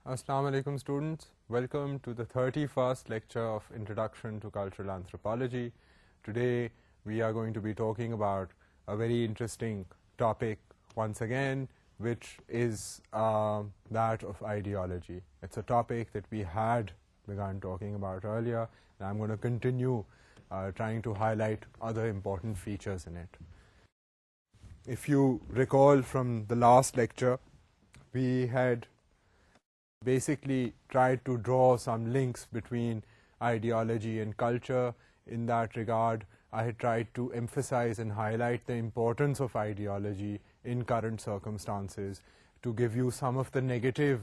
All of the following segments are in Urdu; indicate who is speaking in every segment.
Speaker 1: Assalamu alaikum students, welcome to the 31st lecture of Introduction to Cultural Anthropology. Today we are going to be talking about a very interesting topic once again, which is that of ideology. It's a topic that we had begun talking about earlier, and I'm going to continue trying to highlight other important features in it. If you recall from the last lecture, we had basically tried to draw some links between ideology and culture. In that regard, I had tried to emphasize and highlight the importance of ideology in current circumstances, to give you some of the negative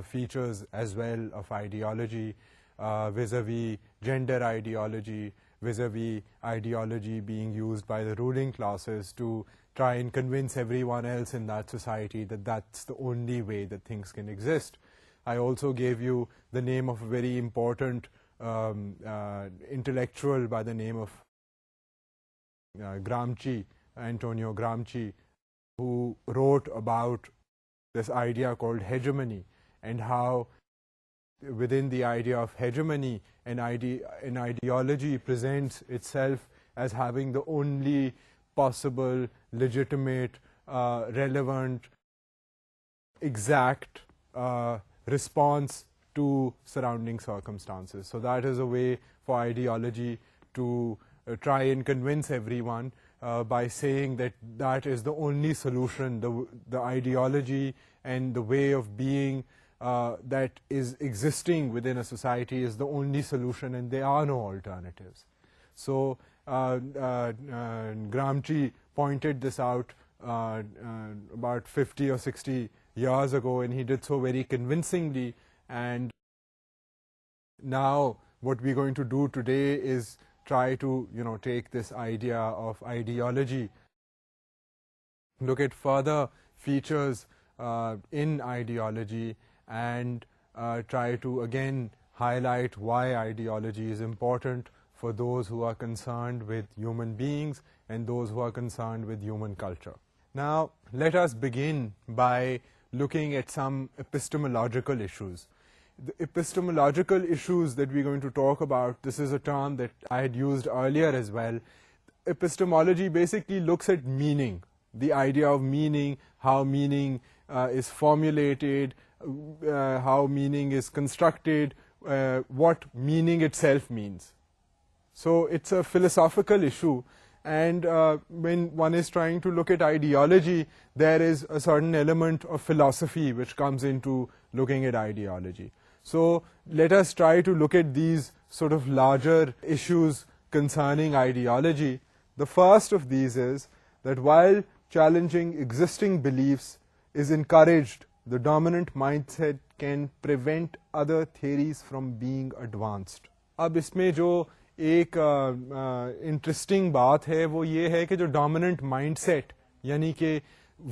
Speaker 1: features as well of ideology, vis-a-vis gender ideology, vis-a-vis ideology being used by the ruling classes to try and convince everyone else in that society that that's the only way that things can exist. I also gave you the name of a very important intellectual by the name of Gramsci, Antonio Gramsci, who wrote about this idea called hegemony, and how within the idea of hegemony, an ideology presents itself as having the only possible, legitimate, relevant, exact response to surrounding circumstances. So that is a way for ideology to try and convince everyone by saying that that is the only solution, the ideology and the way of being that is existing within a society is the only solution, and there are no alternatives. So Gramsci pointed this out about 50 or 60 years ago, and he did so very convincingly. And now what we're going to do today is try to take this idea of ideology, look at further features in ideology, and try to again highlight why ideology is important for those who are concerned with human beings and those who are concerned with human culture. Now let us begin by looking at some epistemological issues. The epistemological issues that we're going to talk about, this is a term that I had used earlier as well. Epistemology basically looks at meaning, the idea of meaning, how meaning is formulated, how meaning is constructed, what meaning itself means. So it's a philosophical issue. And when one is trying to look at ideology, there is a certain element of philosophy which comes into looking at ideology. So let us try to look at these sort of larger issues concerning ideology. The first of these is that while challenging existing beliefs is encouraged, the dominant mindset can prevent other theories from being advanced. اب اس میں جو ایک انٹرسٹنگ بات ہے وہ یہ ہے کہ جو ڈومیننٹ مائنڈ سیٹ، یعنی کہ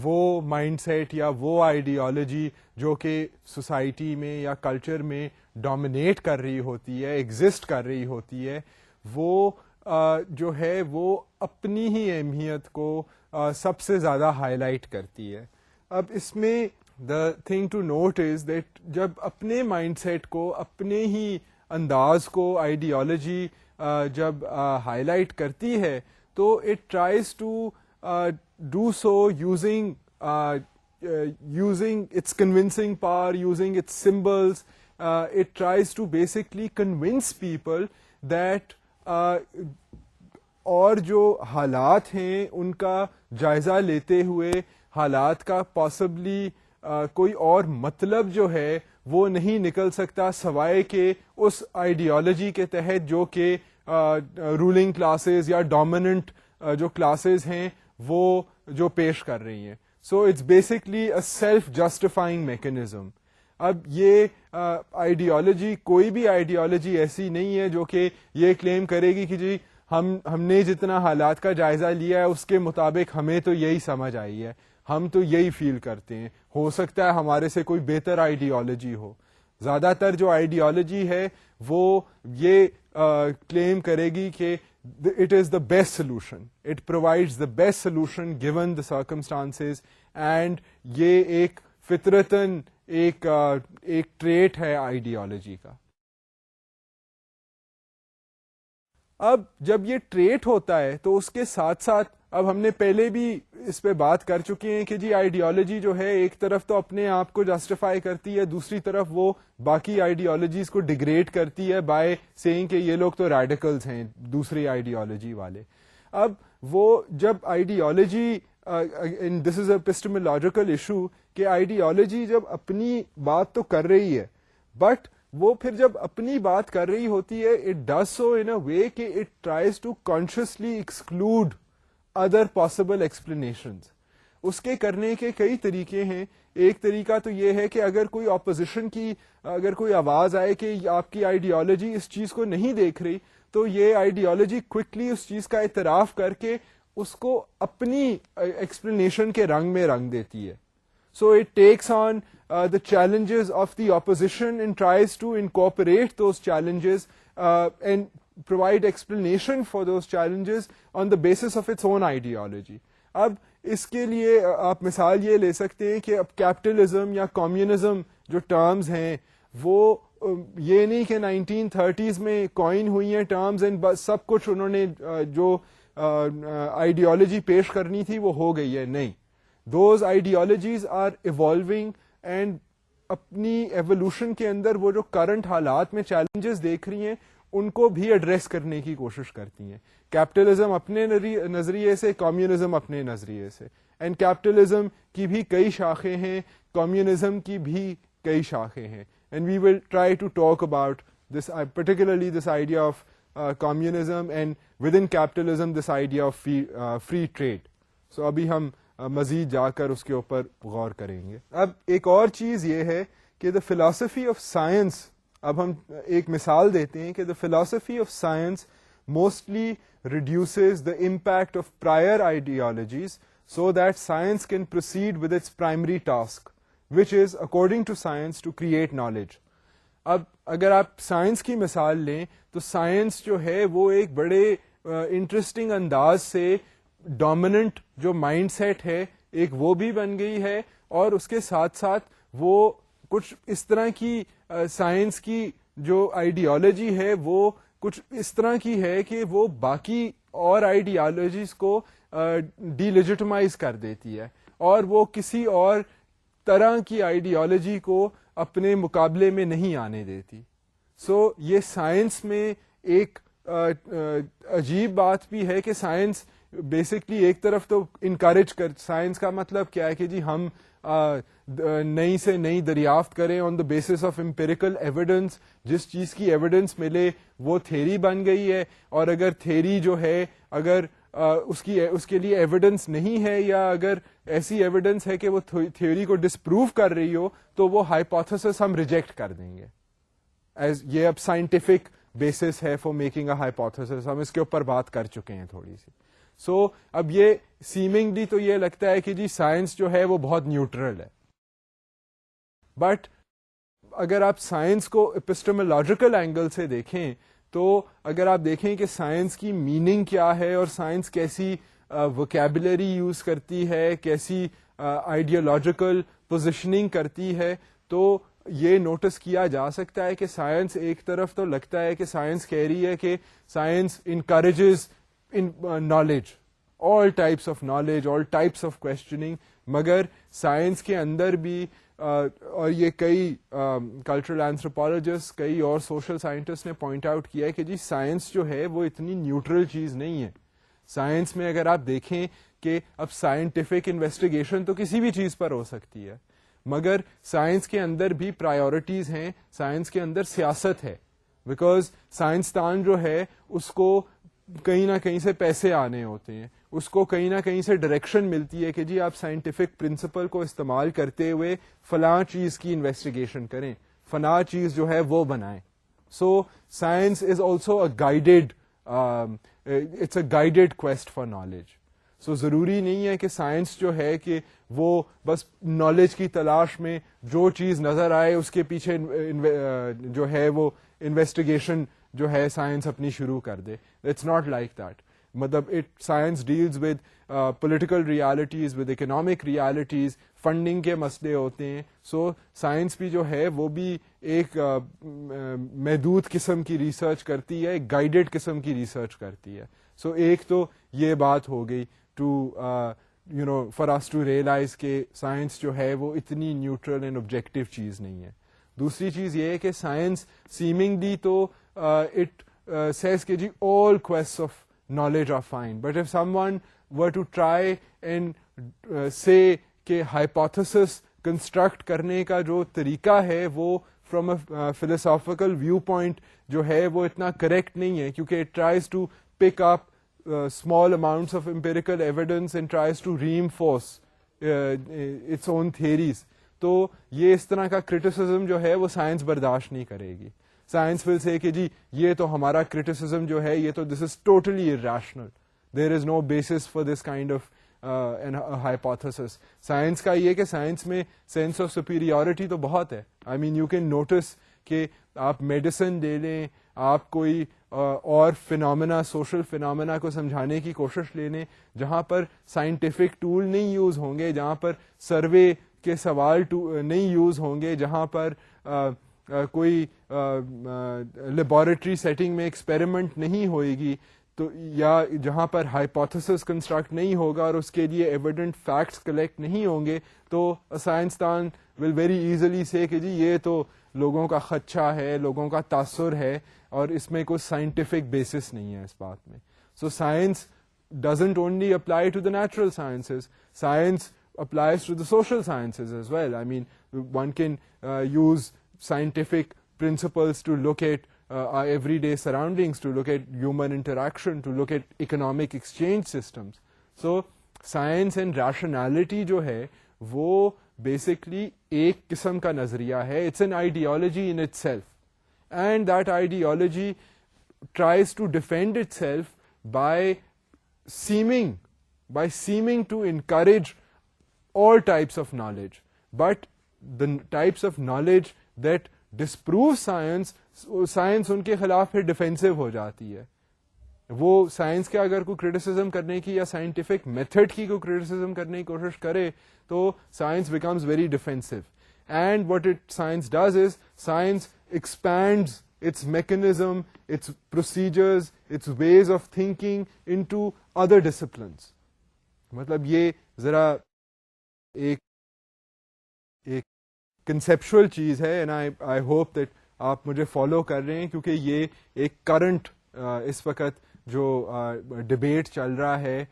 Speaker 1: وہ مائنڈ سیٹ یا وہ آئیڈیالوجی جو کہ سوسائٹی میں یا کلچر میں ڈومینیٹ کر رہی ہوتی ہے، ایگزسٹ کر رہی ہوتی ہے، وہ جو ہے وہ اپنی ہی اہمیت کو سب سے زیادہ ہائی لائٹ کرتی ہے. اب اس میں the thing to note is that جب اپنے مائنڈ سیٹ کو، اپنے ہی انداز کو آئیڈیالوجی جب ہائی لائٹ کرتی ہے تو it tries to do so using its convincing power, using its symbols. It tries to basically convince people that اور جو حالات ہیں ان کا جائزہ لیتے ہوئے حالات کا پاسبلی کوئی اور مطلب جو ہے وہ نہیں نکل سکتا سوائے کہ اس آئیڈیالوجی کے تحت جو کہ رولنگ کلاسز یا ڈومیننٹ جو کلاسز ہیں وہ جو پیش کر رہی ہیں. So it's basically a self justifying mechanism. اب یہ آئیڈیالوجی، کوئی بھی آئیڈیالوجی ایسی نہیں ہے جو کہ یہ کلیم کرے گی کہ جی ہم نے جتنا حالات کا جائزہ لیا ہے اس کے مطابق ہمیں تو یہی سمجھ آئی ہے، ہم تو یہی فیل کرتے ہیں. ہو سکتا ہے ہمارے سے کوئی بہتر آئیڈیالوجی ہو. زیادہ تر جو آئیڈیالوجی ہے وہ یہ کلیم کرے گی کہ it is the best solution, it provides the best solution given the circumstances, and یہ ایک فطرتاً ایک ٹریٹ ہے آئیڈیالوجی کا. اب جب یہ ٹریٹ ہوتا ہے تو اس کے ساتھ ساتھ اب ہم نے پہلے بھی اس پہ بات کر چکے ہیں کہ جی آئیڈیالوجی جو ہے ایک طرف تو اپنے آپ کو جسٹیفائی کرتی ہے, دوسری طرف وہ باقی آئیڈیالوجیز کو ڈیگریڈ کرتی ہے بائی سیئنگ کہ یہ لوگ تو ریڈیکلز ہیں دوسری آئیڈیالوجی والے. اب وہ جب ideology this is a ایپسٹیمولوجیکل issue کہ آئیڈیالوجی جب اپنی بات تو کر رہی ہے بٹ وہ پھر جب اپنی بات کر رہی ہوتی ہے it does so in a way کہ it tries to consciously exclude other possible explanations. اس کے کرنے کے کئی طریقے ہیں. ایک طریقہ تو یہ ہے کہ اگر کوئی اپوزیشن کی اگر کوئی آواز آئے کہ آپ کی آئیڈیالوجی اس چیز کو نہیں دیکھ رہی تو یہ آئیڈیالوجی کوئکلی اس چیز کا اعتراف کر کے اس کو اپنی ایکسپلینیشن کے رنگ میں رنگ دیتی ہے. So it takes on the challenges of the opposition and tries to incorporate those challenges and provide explanation for those challenges on the basis of its own ideology. اب اس کے لیے آپ مثال یہ لے سکتے ہیں کہ اب کیپٹلزم یا کمیونزم جو ٹرمز ہیں وہ یہ نہیں کہ 1930s میں کوائن ہوئی ہیں ٹرمز اینڈ بس سب کچھ انہوں نے جو آئیڈیالوجی پیش کرنی تھی وہ ہو گئی ہے. نہیں, those ideologies are evolving and اپنی ایوولوشن کے اندر وہ جو کرنٹ حالات میں چیلنجز دیکھ رہی ہیں ان کو بھی ایڈریس کرنے کی کوشش کرتی ہیں. کیپٹلزم اپنے نظریے سے, کمیونزم اپنے نظریے سے, اینڈ کیپٹلزم کی بھی کئی شاخیں ہیں, کمیونزم کی بھی کئی شاخیں ہیں. And we will try to talk about this particularly this idea of communism and with in capitalism this idea of free trade. So ابھی ہم مزید جا کر اس کے اوپر غور کریں گے. اب ایک اور چیز یہ ہے کہ دا فلاسفی آف سائنس, اب ہم ایک مثال دیتے ہیں کہ the philosophy of science mostly reduces the impact of prior ideologies so that science can proceed with its primary task, which is, according to science, to create knowledge. اب اگر آپ سائنس کی مثال لیں تو سائنس جو ہے وہ ایک بڑے انٹرسٹنگ انداز سے ڈومیننٹ جو مائنڈ سیٹ ہے ایک وہ بھی بن گئی ہے, اور اس کے ساتھ ساتھ وہ کچھ اس طرح کی سائنس کی جو آئیڈیالوجی ہے وہ کچھ اس طرح کی ہے کہ وہ باقی اور آئیڈیالوجیز کو ڈی لیجیٹمائز کر دیتی ہے اور وہ کسی اور طرح کی آئیڈیالوجی کو اپنے مقابلے میں نہیں آنے دیتی. سو یہ سائنس میں ایک عجیب بات بھی ہے کہ سائنس بیسکلی ایک طرف تو انکریج کر, سائنس کا مطلب کیا ہے کہ جی ہم نئی سے نئی دریافت کریں on the basis of empirical evidence, جس چیز کی ایویڈنس ملے وہ تھیری بن گئی ہے, اور اگر تھیری جو ہے اگر اس کے لیے ایویڈنس نہیں ہے یا اگر ایسی ایویڈنس ہے کہ وہ تھیوری کو ڈسپروو کر رہی ہو تو وہ ہائپوتھیسس ہم ریجیکٹ کر دیں گے. ایز یہ اب سائنٹیفک بیسس ہے فار میکنگ اے ہائپوتھیسس, ہم اس کے اوپر بات کر چکے ہیں تھوڑی سی. سو اب یہ سیمنگلی تو یہ لگتا ہے کہ جی سائنس جو ہے وہ بہت نیوٹرل ہے, بٹ اگر آپ سائنس کو ایپسٹیمولوجیکل اینگل سے دیکھیں تو اگر آپ دیکھیں کہ سائنس کی میننگ کیا ہے اور سائنس کیسی ووکیبلری یوز کرتی ہے, کیسی آئیڈیالوجیکل پوزیشننگ کرتی ہے, تو یہ نوٹس کیا جا سکتا ہے کہ سائنس ایک طرف تو لگتا ہے کہ سائنس کہہ رہی ہے کہ science encourages knowledge, all types of knowledge, all types of questioning, مگر سائنس کے اندر بھی اور یہ کئی کلچرل اینتھروپولوجسٹ کئی اور سوشل سائنٹسٹ نے پوائنٹ آؤٹ کیا ہے کہ جی سائنس جو ہے وہ اتنی نیوٹرل چیز نہیں ہے. سائنس میں اگر آپ دیکھیں کہ اب سائنٹیفک انویسٹیگیشن تو کسی بھی چیز پر ہو سکتی ہے, مگر سائنس کے اندر بھی پرائیورٹیز ہیں, سائنس کے اندر سیاست ہے, بیکاز سائنسدان جو ہے اس کو کہیں نہ کہیں سے پیسے آنے ہوتے ہیں, اس کو کہیں نہ کہیں سے ڈائریکشن ملتی ہے کہ جی آپ سائنٹیفک پرنسپل کو استعمال کرتے ہوئے فلاں چیز کی انویسٹیگیشن کریں, فلاں چیز جو ہے وہ بنائیں. So science is also a guided, it's a guided quest for knowledge. So ضروری نہیں ہے کہ سائنس جو ہے کہ وہ بس نالج کی تلاش میں جو چیز نظر آئے اس کے پیچھے جو ہے وہ انویسٹیگیشن جو ہے سائنس اپنی شروع کر دے. It's not like that. مطلب science deals with political realities, with economic realities, funding کے مسئلے ہوتے ہیں. سو سائنس بھی جو ہے وہ بھی ایک محدود قسم کی ریسرچ کرتی ہے, ایک گائیڈڈ قسم کی ریسرچ کرتی ہے. سو ایک تو یہ بات ہو گئی to for us to realize کہ سائنس جو ہے وہ اتنی نیوٹرل اینڈ آبجیکٹو چیز نہیں ہے. دوسری چیز یہ ہے کہ سائنس سیمنگلی تو اٹ says کہ جی all quests of knowledge are fine, but if someone were to try and say کہ hypothesis construct کرنے کا جو طریقہ ہے وہ from a philosophical viewpoint جو ہے وہ اتنا کریکٹ نہیں ہے, کیونکہ it tries to pick up small amounts of empirical evidence and tries to reinforce its own theories. تو یہ اس طرح کا criticism جو ہے وہ سائنس برداشت نہیں کرے گی. سائنس ول سے کہ جی یہ تو ہمارا کرٹیسزم جو ہے یہ تو this is totally irrational, there is no basis for this kind of hypothesis. Science کا یہ کہ سائنس میں سینس آف سپیریورٹی تو بہت ہے. آئی مین یو کین نوٹس کہ آپ میڈیسن لے لیں, آپ کوئی اور فینومینا, سوشل فینومینا کو سمجھانے کی کوشش لے لیں, جہاں پر سائنٹیفک ٹول نہیں یوز ہوں گے, جہاں پر سروے کے سوال نہیں یوز ہوں گے, جہاں پر کوئی لیبارٹری سیٹنگ میں ایکسپیریمنٹ نہیں ہوئے گی, تو یا جہاں پر ہائپوتھیسس کنسٹرکٹ نہیں ہوگا اور اس کے لیے ایویڈنٹ فیکٹس کلیکٹ نہیں ہوں گے, تو سائنسدان ول ویری ایزیلی سے کہ جی یہ تو لوگوں کا خدشہ ہے, لوگوں کا تاثر ہے, اور اس میں کوئی سائنٹیفک بیسس نہیں ہے اس بات میں. So science doesn't only apply to the natural sciences, science applies to the social sciences as well. I mean, one can use scientific principles to look at our everyday surroundings, to look at human interaction, to look at economic exchange systems. So science and rationality جو ہے وہ basically ایک قسم کا نظریہ ہے. It's an ideology in itself, and that ideology tries to defend itself by seeming to encourage all types of knowledge, but the types of knowledge that disprove science ان کے خلاف پھر ڈیفینسو ہو جاتی ہے. وہ سائنس کے اگر کوئی کرٹیسزم کرنے کی یا سائنٹیفک میتھڈ کی کوئی کرٹیسزم کرنے کی کوشش کرے تو science becomes very defensive. And what science does is science expands its mechanism, its procedures, its ways of thinking into other disciplines. مطلب یہ ذرا ایک کنسیپچل چیز ہے, اینڈ آئی ہوپ دیٹ آپ مجھے فالو کر رہے ہیں, کیونکہ یہ ایک کرنٹ اس وقت جو ڈبیٹ چل رہا ہے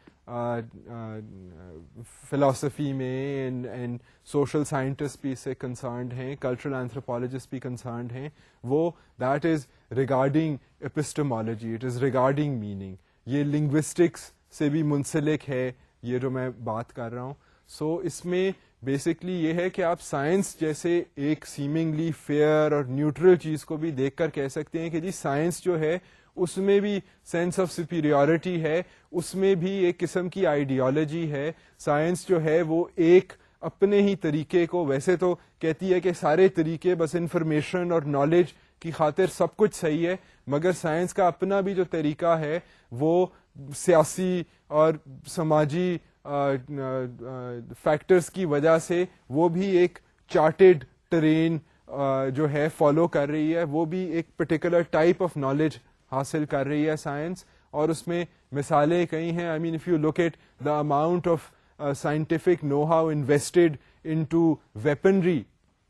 Speaker 1: فلاسفی میں, اینڈ سوشل سائنٹسٹ بھی اس سے کنسرنڈ ہیں, کلچرل اینتھروپولوجسٹ بھی کنسرنڈ ہیں, وہ that is regarding epistemology, it is regarding meaning. یہ لنگوسٹکس سے بھی منسلک ہے یہ جو میں بات کر رہا ہوں. سو اس میں بیسکلی یہ ہے کہ آپ سائنس جیسے ایک سیمنگلی فیئر اور نیوٹرل چیز کو بھی دیکھ کر کہہ سکتے ہیں کہ جی سائنس جو ہے اس میں بھی سینس آف سپیریورٹی ہے, اس میں بھی ایک قسم کی آئیڈیالوجی ہے. سائنس جو ہے وہ ایک اپنے ہی طریقے کو, ویسے تو کہتی ہے کہ سارے طریقے بس انفارمیشن اور نالج کی خاطر سب کچھ صحیح ہے, مگر سائنس کا اپنا بھی جو طریقہ ہے وہ سیاسی اور سماجی فیکٹرز کی وجہ سے وہ بھی ایک چارٹڈ ٹرین جو ہے فالو کر رہی ہے, وہ بھی ایک پرٹیکولر ٹائپ آف نالج حاصل کر رہی ہے سائنس. اور اس میں مثالیں کئی ہیں. I mean if you look at the amount of scientific know-how invested into weaponry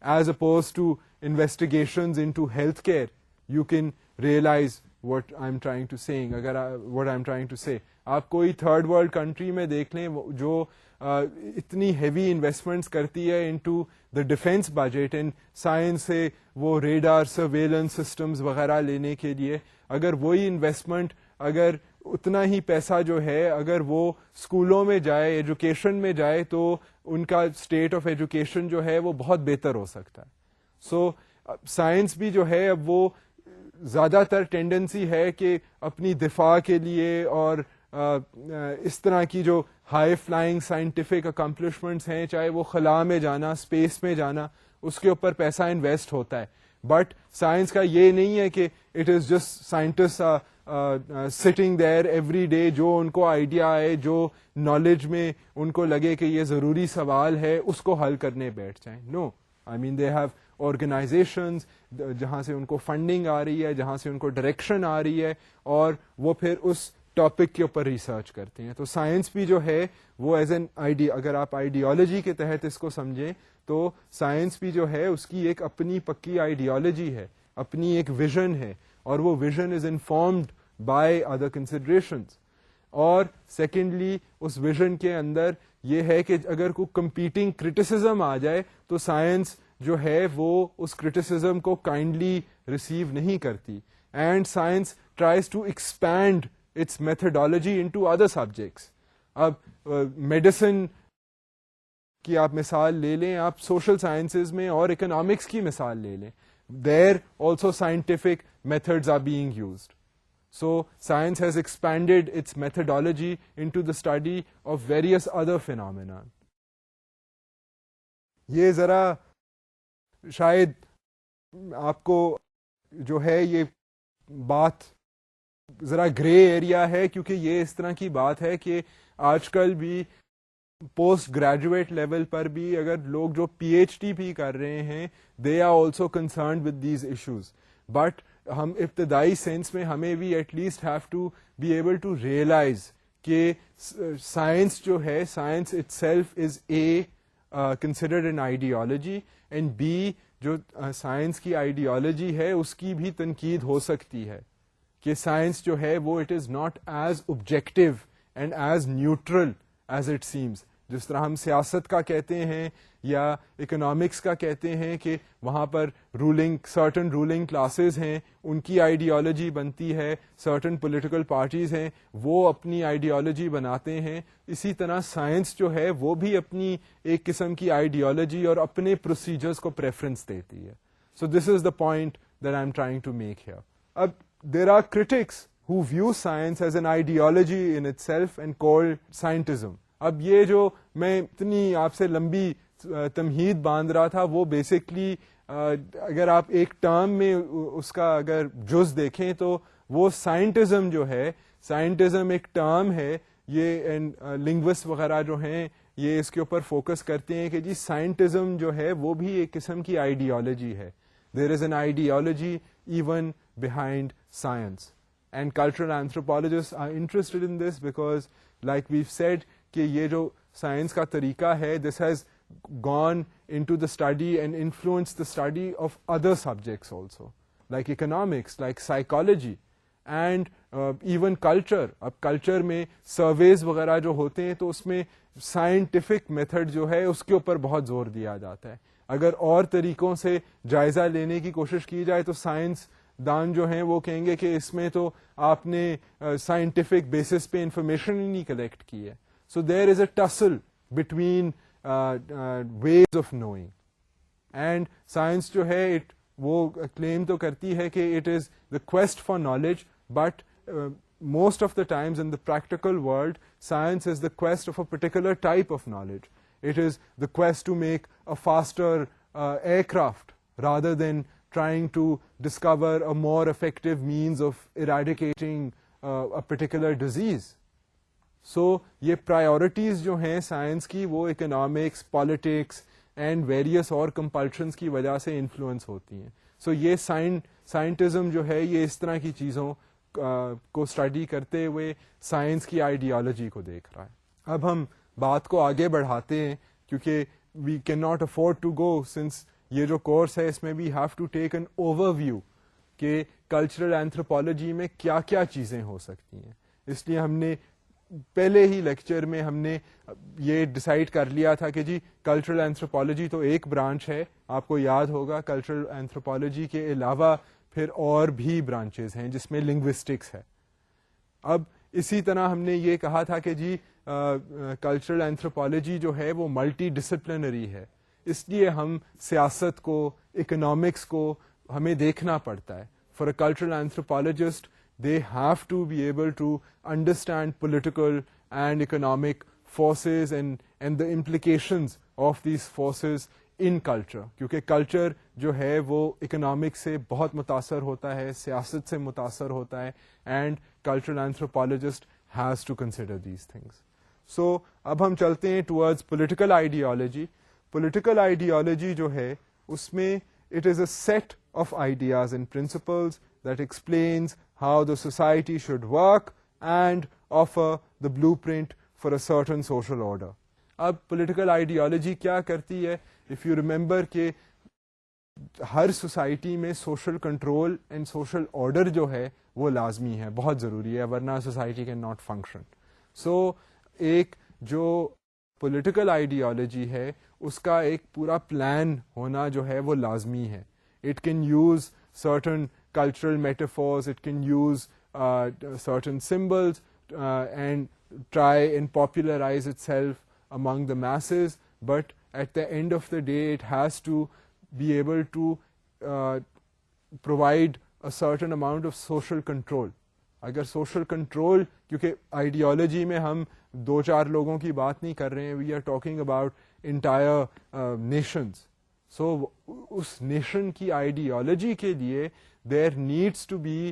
Speaker 1: as opposed to investigations into healthcare, you can realize what I'm trying to say. what I'm trying to say, آپ کوئی تھرڈ ورلڈ کنٹری میں دیکھ لیں جو اتنی ہیوی انویسٹمنٹس کرتی ہے into the defence budget and science سے وہ ریڈار سرویلنس سسٹمز وغیرہ لینے کے لیے, اگر وہی انویسٹمنٹ, اگر اتنا ہی پیسہ جو ہے اگر وہ اسکولوں میں جائے, ایجوکیشن میں جائے, تو ان کا اسٹیٹ آف ایجوکیشن جو ہے وہ بہت بہتر ہو سکتا ہے. سو سائنس بھی جو ہے اب وہ زیادہ تر ٹینڈنسی ہے کہ اپنی دفاع کے لیے اور اس طرح کی جو ہائی فلائنگ سائنٹیفک اکمپلشمنٹس ہیں, چاہے وہ خلا میں جانا, اسپیس میں جانا, اس کے اوپر پیسہ انویسٹ ہوتا ہے. بٹ سائنس کا یہ نہیں ہے کہ it is just scientist sitting there every day, جو ان کو آئیڈیا آئے, جو نالج میں ان کو لگے کہ یہ ضروری سوال ہے, اس کو حل کرنے بیٹھ جائیں. نو, آئی مین دے ہیو آرگنائزیشنز جہاں سے ان کو فنڈنگ آ رہی ہے, جہاں سے ان کو ڈائریکشن آ رہی ہے, اور وہ پھر اس ٹاپک کے اوپر ریسرچ کرتے ہیں. تو سائنس بھی جو ہے وہ ایز این اگر آپ آئیڈیالوجی کے تحت اس کو سمجھیں تو سائنس بھی جو ہے اس کی ایک اپنی پکی آئیڈیالوجی ہے, اپنی ایک ویژن ہے, اور وہ vision is informed by other considerations. اور سیکنڈلی اس ویژن کے اندر یہ ہے کہ اگر کوئی کمپیٹنگ کرٹیسزم آ جائے تو سائنس جو ہے وہ اس کرٹیسزم کو کائنڈلی ریسیو نہیں کرتی, and science tries to expand its methodology into other subjects. اب میڈیسن کی آپ مثال لے لیں, آپ سوشل سائنسز میں اور اکنامکس کی مثال لے لیں, there also scientific methods are being used. So science has expanded its methodology into the study of various other phenomena. یہ ذرا شاید آپ کو جو ہے یہ بات ذرا گرے ایریا ہے, کیونکہ یہ اس طرح کی بات ہے کہ آج کل بھی پوسٹ گریجویٹ لیول پر بھی اگر لوگ جو پی ایچ ڈی بھی کر رہے ہیں, they are also concerned with these issues. But ہم ابتدائی سینس میں ہمیں بھی at least have to be able to realize کہ سائنس جو ہے, science itself is a considered an ideology, and be جو سائنس کی آئیڈیالوجی ہے اس کی بھی تنقید ہو سکتی ہے کہ سائنس جو ہے وہ it is not as objective and as neutral as it seems. جس طرح ہم سیاست کا کہتے ہیں یا اکنامکس کا کہتے ہیں کہ وہاں پر سرٹن رولنگ کلاسز ہیں, ان کی آئیڈیالوجی بنتی ہے, سرٹن پولیٹیکل پارٹیز ہیں وہ اپنی آئیڈیالوجی بناتے ہیں, اسی طرح سائنس جو ہے وہ بھی اپنی ایک قسم کی آئیڈیالوجی اور اپنے پروسیجرز کو پریفرنس دیتی ہے. So this is the point that I am trying to make here. اب there are critics who view science as an ideology in itself and call scientism. اب یہ جو میں اتنی آپ سے لمبی تمہید باندھ رہا تھا وہ بیسکلی اگر آپ ایک ٹرم میں اس کا اگر جز دیکھیں تو وہ سائنٹزم جو ہے, سائنٹزم ایک ٹرم ہے, یہ لنگوسٹ وغیرہ جو ہیں یہ اس کے اوپر فوکس کرتے ہیں کہ جی سائنٹزم جو ہے وہ بھی ایک قسم کی آئیڈیالوجی ہے. There is an ideology even behind science. And cultural anthropologists are interested in this because, like we've said, کہ یہ جو سائنس کا طریقہ ہے, this has gone into the study and influenced the study of other subjects also, like economics, like psychology, and even culture. اب کلچر میں سرویز وغیرہ جو ہوتے ہیں تو اس میں سائنٹیفک میتھڈ جو ہے اس کے اوپر بہت زور دیا جاتا ہے. اگر اور طریقوں سے جائزہ لینے کی کوشش کی جائے تو سائنس دان جو ہیں وہ کہیں گے کہ اس میں تو آپ نے سائنٹیفک بیسس پہ انفارمیشن ہی نہیں کلیکٹ کی ہے. So there is a tussle between ways of knowing, and science جو ہے وہ کلیم تو کرتی ہے کہ it is the quest for knowledge, but most of the times in the practical world science is the quest of a particular type of knowledge. It is the quest to make a faster aircraft rather than trying to discover a more effective means of eradicating a particular disease. So یہ priorities جو ہیں سائنس کی وہ economics, politics and various اور compulsions کی وجہ سے influence ہوتی ہیں. So یہ scientism جو ہے یہ اس طرح کی چیزوں کو اسٹڈی کرتے ہوئے سائنس کی آئیڈیالوجی کو دیکھ رہا ہے. اب ہم بات کو آگے بڑھاتے ہیں کیونکہ we cannot afford to go, since یہ جو کورس ہے اس میں بھی have to take an overview کہ کلچرل اینتھروپالوجی میں کیا کیا چیزیں ہو سکتی ہیں. اس لیے ہم نے پہلے ہی لیکچر میں ہم نے یہ ڈیسائیڈ کر لیا تھا کہ جی کلچرل اینتھروپالوجی تو ایک برانچ ہے, آپ کو یاد ہوگا کلچرل اینتھروپالوجی کے علاوہ پھر اور بھی برانچز ہیں جس میں لنگوسٹکس ہے. اب اسی طرح ہم نے یہ کہا تھا کہ جی کلچرل اینتھروپالوجی جو ہے وہ ملٹی ڈسپلنری ہے, اس لیے ہم سیاست کو, اکنامکس کو ہمیں دیکھنا پڑتا ہے. For a cultural anthropologist they have to be able to understand political and economic forces and the implications of these forces in culture, کیونکہ کلچر جو ہے وہ اکنامکس سے بہت متاثر ہوتا ہے, سیاست سے متاثر ہوتا ہے, and cultural anthropologist has to consider these things. So اب ہم چلتے ہیں towards political ideology. Political ideology جو ہے اس میں it is a set of ideas and principles that explains how the society should work and offer the blueprint for a certain social order. اب پولیٹیکل آئیڈیالوجی کیا کرتی ہے؟ اف یو ریمبر کہ ہر سوسائٹی میں social control and social order جو ہے وہ لازمی ہے, بہت ضروری ہے, ورنہ سوسائٹی کین ناٹ فنکشن. سو ایک جو پولیٹیکل آئیڈیالوجی ہے اس کا ایک پورا پلان ہونا جو ہے وہ لازمی ہے. It can use certain cultural metaphors, it can use certain symbols and try and popularize itself among the masses, but at the end of the day it has to be able to provide a certain amount of social control. اگر سوشل کنٹرول, کیونکہ آئیڈیالوجی میں ہم دو چار لوگوں کی بات نہیں کر رہے ہیں, we are talking about entire nations. So اس نیشن کی آئیڈیالوجی کے لیے there needs to be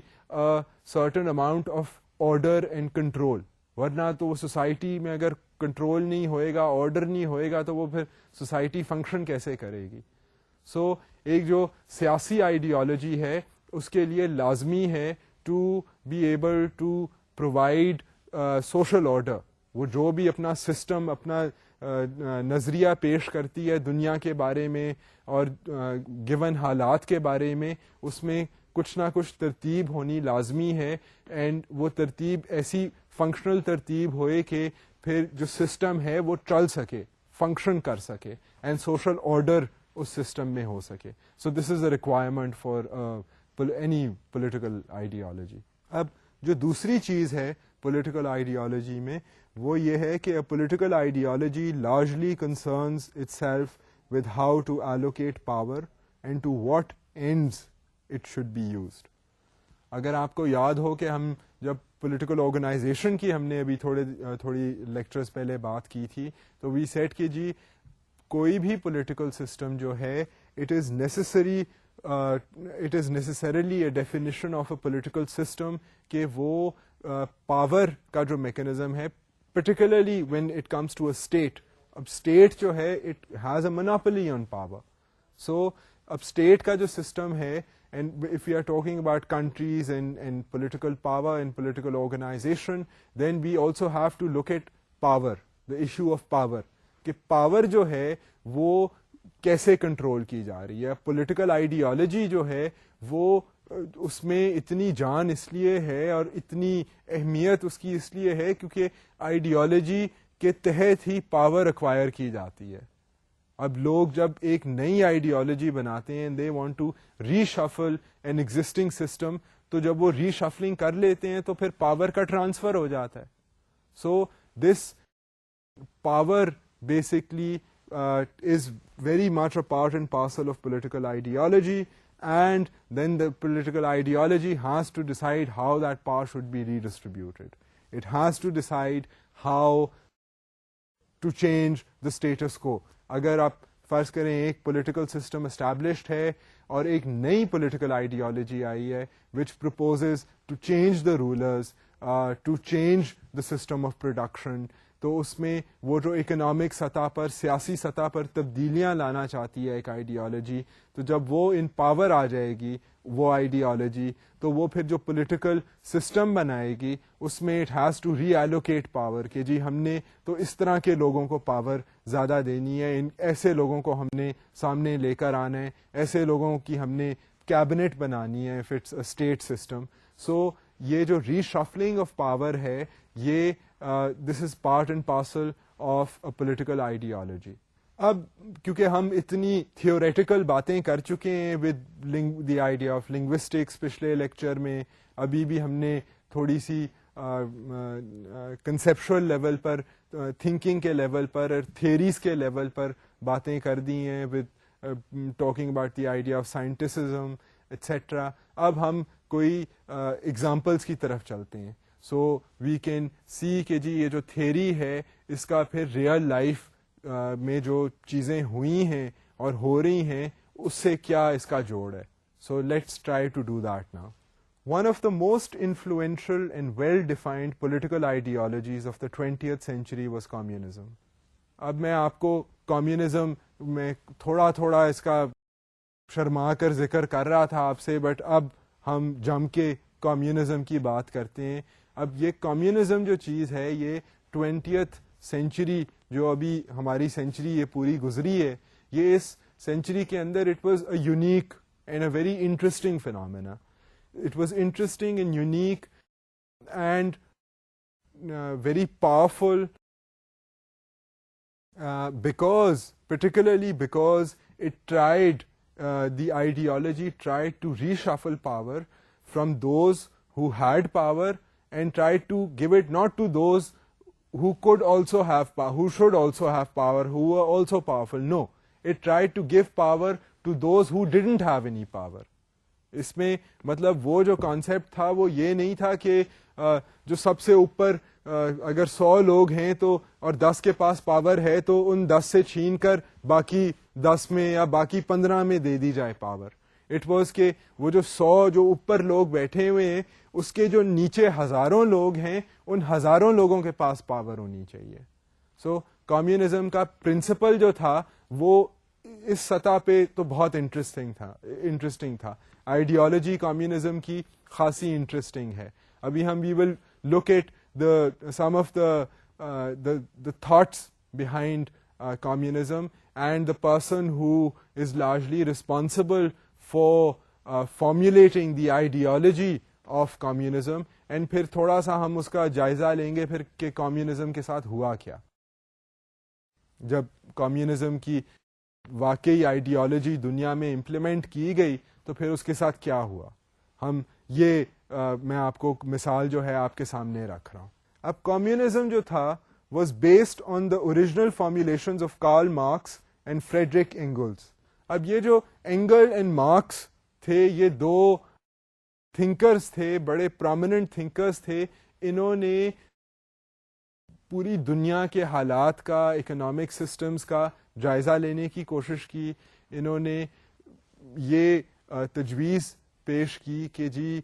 Speaker 1: certain amount of order and control, ورنہ تو وہ سوسائٹی میں اگر کنٹرول نہیں ہوئے گا, آرڈر نہیں ہوئے گا, تو وہ پھر سوسائٹی فنکشن کیسے کرے گی. سو ایک جو سیاسی آئیڈیالوجی ہے اس کے لیے لازمی ہے to be able to provide social order. وہ جو بھی اپنا سسٹم, اپنا نظریہ پیش کرتی ہے دنیا کے بارے میں اور گیون حالات کے بارے میں, اس میں کچھ نہ کچھ ترتیب ہونی لازمی ہے, اینڈ وہ ترتیب ایسی فنکشنل ترتیب ہوئے کہ پھر جو سسٹم ہے وہ چل سکے, فنکشن کر سکے, اینڈ سوشل آرڈر اس سسٹم میں ہو سکے. So this is a requirement for any political ideology. اب جو دوسری چیز ہے پولیٹیکل آئیڈیالوجی میں وہ یہ ہے کہ political ideology largely concerns itself with how to allocate power and to what ends it should be used. اگر آپ کو یاد ہو کہ ہم جب پولیٹیکل آرگنائزیشن کی ہم نے ابھی تھوڑی لیکچرز پہلے بات کی تھی, تو وی سیٹ کہ جی کوئی بھی پولیٹیکل سسٹم جو ہے it is necessarily a definition of a political system کہ وہ پاور کا جو میکینزم ہے, particularly when it comes to a state. اب اسٹیٹ جو ہے it has a monopoly on power. So اب اسٹیٹ کا جو سسٹم ہے, and if we are talking about countries and political power and political organization, then we also have to look at power, the issue of power, کہ پاور جو ہے وہ کیسے کنٹرول کی جا رہی ہے. پولیٹیکل آئیڈیالوجی جو ہے وہ اس میں اتنی جان اس لیے ہے اور اتنی اہمیت اس کی اس لیے ہے کیونکہ آئیڈیالوجی کے تحت ہی پاور ایکوائر کی جاتی ہے. اب لوگ جب ایک نئی آئیڈیالوجی بناتے ہیں, they want to reshuffle an existing system, تو جب وہ ری شفلنگ کر لیتے ہیں تو پھر پاور کا ٹرانسفر ہو جاتا ہے. So this power basically is very much a part and parcel of political ideology, and then the political ideology has to decide how that power should be redistributed. It has to decide how to change the status quo. اگر آپ فرض کریں ایک پولیٹیکل سسٹم اسٹیبلشڈ ہے اور ایک نئی پولیٹیکل آئیڈیالوجی آئی ہے which proposes to change the rulers, to change the system of production, تو اس میں وہ جو اکنامک سطح پر, سیاسی سطح پر تبدیلیاں لانا چاہتی ہے ایک آئیڈیالوجی, تو جب وہ ان پاور آ جائے گی وہ آئیڈیالوجی, تو وہ پھر جو پولیٹیکل سسٹم بنائے گی اس میں it has to reallocate power, کہ جی ہم نے تو اس طرح کے لوگوں کو پاور زیادہ دینی ہے, ان ایسے لوگوں کو ہم نے سامنے لے کر آنا ہے, ایسے لوگوں کی ہم نے کیبنٹ بنانی ہے if it's a state system. So یہ جو ری شفلنگ آف پاور ہے یہ this is part and parcel of a political ideology. اب کیونکہ ہم اتنی تھیوریٹیکل باتیں کر چکے ہیں with the idea of linguistics پچھلے لیکچر میں, ابھی بھی ہم نے تھوڑی سی کنسیپشل لیول پر, تھنکنگ کے لیول پر اور تھیریز کے لیول پر باتیں کر دی ہیں with talking about the idea of scientism etcetera. اب ہم کوئی ایگزامپلس کی طرف چلتے ہیں. سو وی کین سی کہ جی یہ جو تھیری ہے اس کا پھر ریئل لائف میں جو چیزیں ہوئی ہیں اور ہو رہی ہیں اس سے کیا اس کا جوڑ ہے. So let's try to do that now. One of the most influential and well-defined political ideologies of the 20th century was communism. اب میں آپ کو کمیونزم میں تھوڑا تھوڑا اس کا شرما کر ذکر کر رہا تھا آپ سے, بٹ اب ہم جم کے کمیونزم کی بات کرتے ہیں. اب یہ کمیونزم جو چیز ہے یہ 20th سینچری, جو ابھی ہماری سینچری یہ پوری گزری ہے, یہ اس سینچری کے اندر it was a unique and a very interesting phenomena. It was interesting and unique and very powerful particularly because it tried, the ideology tried to reshuffle power from those who had power and tried to give it not to those who could also have power, who should also have power, who were also powerful. No, it tried to give power to those who didn't have any power. اس میں مطلب وہ جو کانسیپٹ تھا وہ یہ نہیں تھا کہ جو سب سے اوپر اگر 100 لوگ ہیں تو اور 10 کے پاس پاور ہے تو ان 10 سے چھین کر باقی 10 میں یا باقی 15 میں دے دی جائے پاور. اٹ واز کہ وہ جو 100 جو اوپر لوگ بیٹھے ہوئے ہیں اس کے جو نیچے ہزاروں لوگ ہیں ان ہزاروں لوگوں کے پاس پاور ہونی چاہیے. سو کمیونزم کا پرنسپل جو تھا وہ اس سطح پہ تو بہت انٹرسٹنگ تھا. آئیڈیالوجی کمیونزم کی خاصی انٹرسٹنگ ہے. ابھی ہم we will look at some of the thoughts behind communism and the person who is largely responsible for formulating the ideology of communism, and پھر تھوڑا سا ہم اس کا جائزہ لیں گے پھر کہ کمیونزم کے ساتھ ہوا کیا. جب کمیونزم کی واقعی آئیڈیالوجی دنیا میں امپلیمنٹ کی گئی تو پھر اس کے ساتھ کیا ہوا, ہم یہ میں آپ کو مثال جو ہے آپ کے سامنے رکھ رہا ہوں. اب کمیونزم جو تھا was based on the original formulations of Karl Marx and Friedrich Engels. اب یہ جو اینگل اینڈ مارکس تھے یہ دو تھنکرز تھے, بڑے پرومیننٹ تھنکرز تھے. انہوں نے پوری دنیا کے حالات کا, اکنامک سسٹمز کا جائزہ لینے کی کوشش کی. انہوں نے یہ تجویز پیش کی کہ جی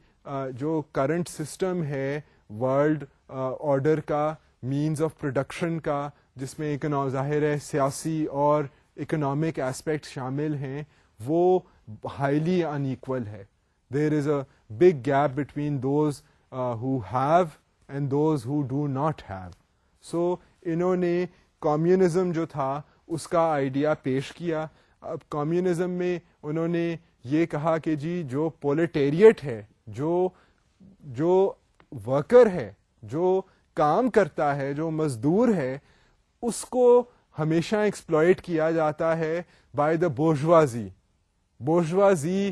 Speaker 1: جو کرنٹ سسٹم ہے ورلڈ آرڈر کا, مینز آف پروڈکشن کا, جس میں ظاہر ہے سیاسی اور اکنامک ایسپیکٹ شامل ہیں, وہ ہائیلی ان ایکول ہے. There is a big gap between those who have and those who do not have. So انہوں نے کمیونزم جو تھا اس کا آئیڈیا پیش کیا. اب کمیونزم میں انہوں نے یہ کہا کہ جی جو پولیٹیریٹ ہے, جو ورکر ہے, جو کام کرتا ہے, جو مزدور ہے, اس کو ہمیشہ ایکسپلائٹ کیا جاتا ہے بائی دا بورژوازی. بورژوازی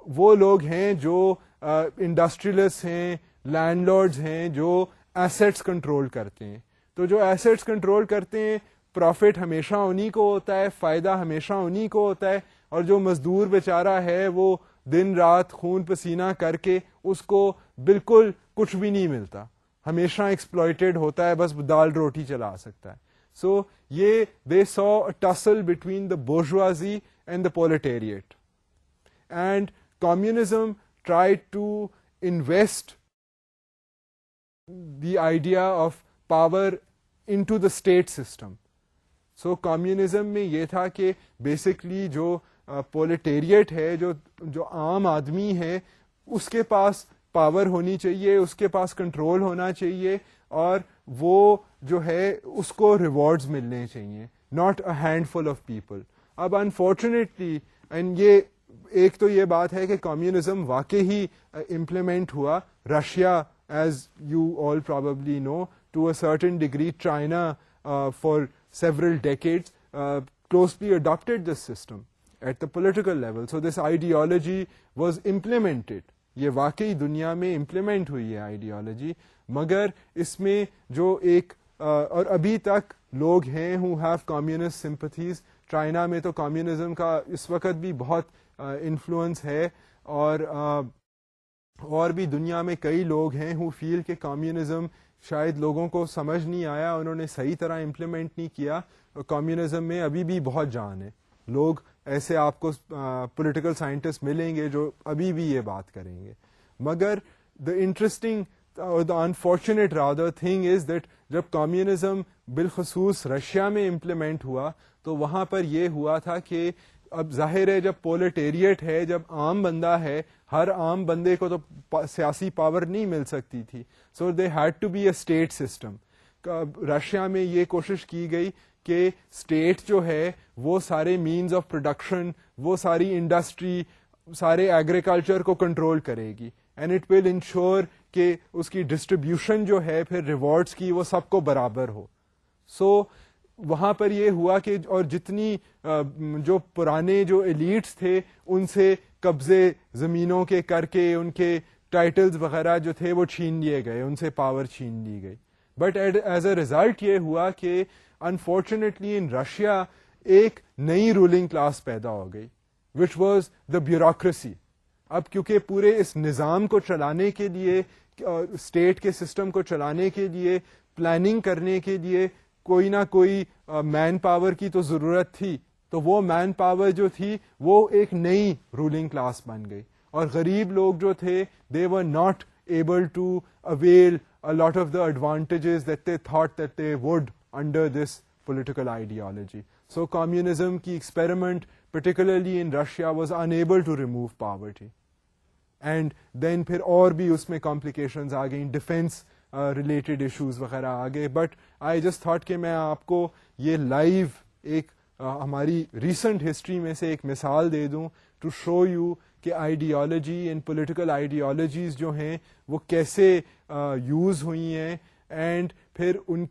Speaker 1: وہ لوگ ہیں جو انڈسٹریلسٹ ہیں, لینڈ لارڈز ہیں, جو ایسیٹس کنٹرول کرتے ہیں. تو جو ایسیٹس کنٹرول کرتے ہیں پروفٹ ہمیشہ انہی کو ہوتا ہے, فائدہ ہمیشہ انہی کو ہوتا ہے, اور جو مزدور بیچارہ ہے وہ دن رات خون پسینہ کر کے اس کو بالکل کچھ بھی نہیں ملتا, ہمیشہ ایکسپلائٹڈ ہوتا ہے, بس دال روٹی چلا سکتا ہے. سو یہ they saw a tussle between the bourgeoisie and the proletariat, and communism tried to invest the idea of power into the state system. So communism میں یہ تھا کہ بیسکلی جو پولیٹیریٹ ہے, جو عام آدمی ہے, اس کے پاس پاور ہونی چاہیے, اس کے پاس کنٹرول ہونا چاہیے, اور وہ جو ہے اس کو ریوارڈز ملنے چاہیے, not a handful of people. اب انفارچونیٹلی, اینڈ یہ ایک تو یہ بات ہے کہ کمیونزم واقعی ہی امپلیمنٹ ہوا. Russia, as you all probably know, to a certain degree, China for several decades closely adopted this system at the political level. So this ideology was implemented. یہ واقعی دنیا میں امپلیمنٹ ہوئی ہے آئیڈیالوجی, مگر اس میں جو ایک اور ابھی تک لوگ ہیں who have communist sympathies. China میں تو کمیونزم کا اس وقت بھی بہت انفلوئنس ہے, اور بھی دنیا میں کئی لوگ ہیں who feel کہ کمیونزم شاید لوگوں کو سمجھ نہیں آیا, انہوں نے صحیح طرح امپلیمنٹ نہیں کیا. کمیونزم میں ابھی بھی بہت جان ہے, لوگ ایسے آپ کو پولیٹیکل سائنٹسٹ ملیں گے جو ابھی بھی یہ بات کریں گے. مگر the interesting the unfortunate rather thing is that جب کمیونزم بالخصوص رشیا میں امپلیمنٹ ہوا تو وہاں پر یہ ہوا تھا کہ اب ظاہر ہے جب پولیٹیریٹ ہے, جب عام بندہ ہے, ہر عام بندے کو تو سیاسی پاور نہیں مل سکتی تھی, so they had to be a state system. Russia میں یہ کوشش کی گئی کہ اسٹیٹ جو ہے وہ سارے مینز آف پروڈکشن, وہ ساری انڈسٹری, سارے ایگریکلچر کو کنٹرول کرے گی, اینڈ اٹ ول انشور کہ اس کی ڈسٹریبیوشن جو ہے پھر ریوارڈس کی وہ سب کو برابر ہو. سو وہاں پر یہ ہوا کہ اور جتنی جو پرانے جو ایلیٹس تھے ان سے قبضے زمینوں کے کر کے ان کے ٹائٹلز وغیرہ جو تھے وہ چھین لیے گئے, ان سے پاور چھین لی گئی. بٹ ایز اے ریزلٹ یہ ہوا کہ انفارچونیٹلی ان رشیا ایک نئی رولنگ کلاس پیدا ہو گئی وچ واز دا بیوروکریسی. اب کیونکہ پورے اس نظام کو چلانے کے لیے, اسٹیٹ کے سسٹم کو چلانے کے لیے, پلاننگ کرنے کے لیے کوئی نہ کوئی مین پاور کی تو ضرورت تھی, تو وہ مین پاور جو تھی وہ ایک نئی رولنگ کلاس بن گئی, اور غریب لوگ جو تھے they were not able to avail a lot of the advantages that they thought that they would under this political ideology. So communism کی experiment particularly in Russia was unable to remove poverty. And then پھر اور بھی اس میں complications آ گئیں, ڈیفینس ریلیٹڈ ایشوز وغیرہ آگے. بٹ آئی جسٹ تھاٹ کہ میں آپ کو یہ لائیو ایک ہماری ریسنٹ ہسٹری میں سے ایک مثال دے دوں ٹو شو یو کہ آئیڈیالوجی اینڈ پولیٹیکل آئیڈیالوجیز جو ہیں وہ کیسے یوز ہوئی ہیں, اینڈ پھر ان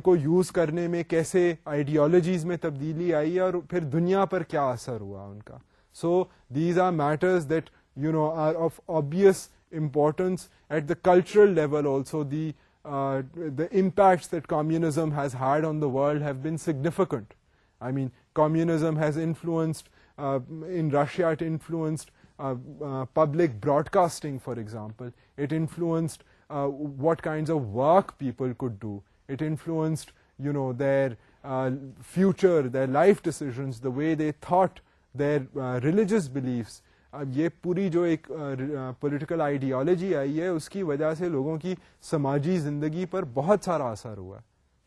Speaker 1: کو یوز کرنے میں کیسے آئیڈیالوجیز میں تبدیلی آئی ہے, اور پھر دنیا پر کیا اثر ہوا ان کا. So these are matters that you know are of obvious importance at the cultural level also. The impacts that communism has had on the world have been significant. I mean, communism has influenced, in Russia it influenced public broadcasting, for example. It influenced what kinds of work people could do. It influenced, you know, their future, their life decisions, the way they thought, their religious beliefs. اب یہ پوری جو ایک پولیٹیکل آئیڈیالوجی آئی ہے اس کی وجہ سے لوگوں کی سماجی زندگی پر بہت سارا اثر ہوا.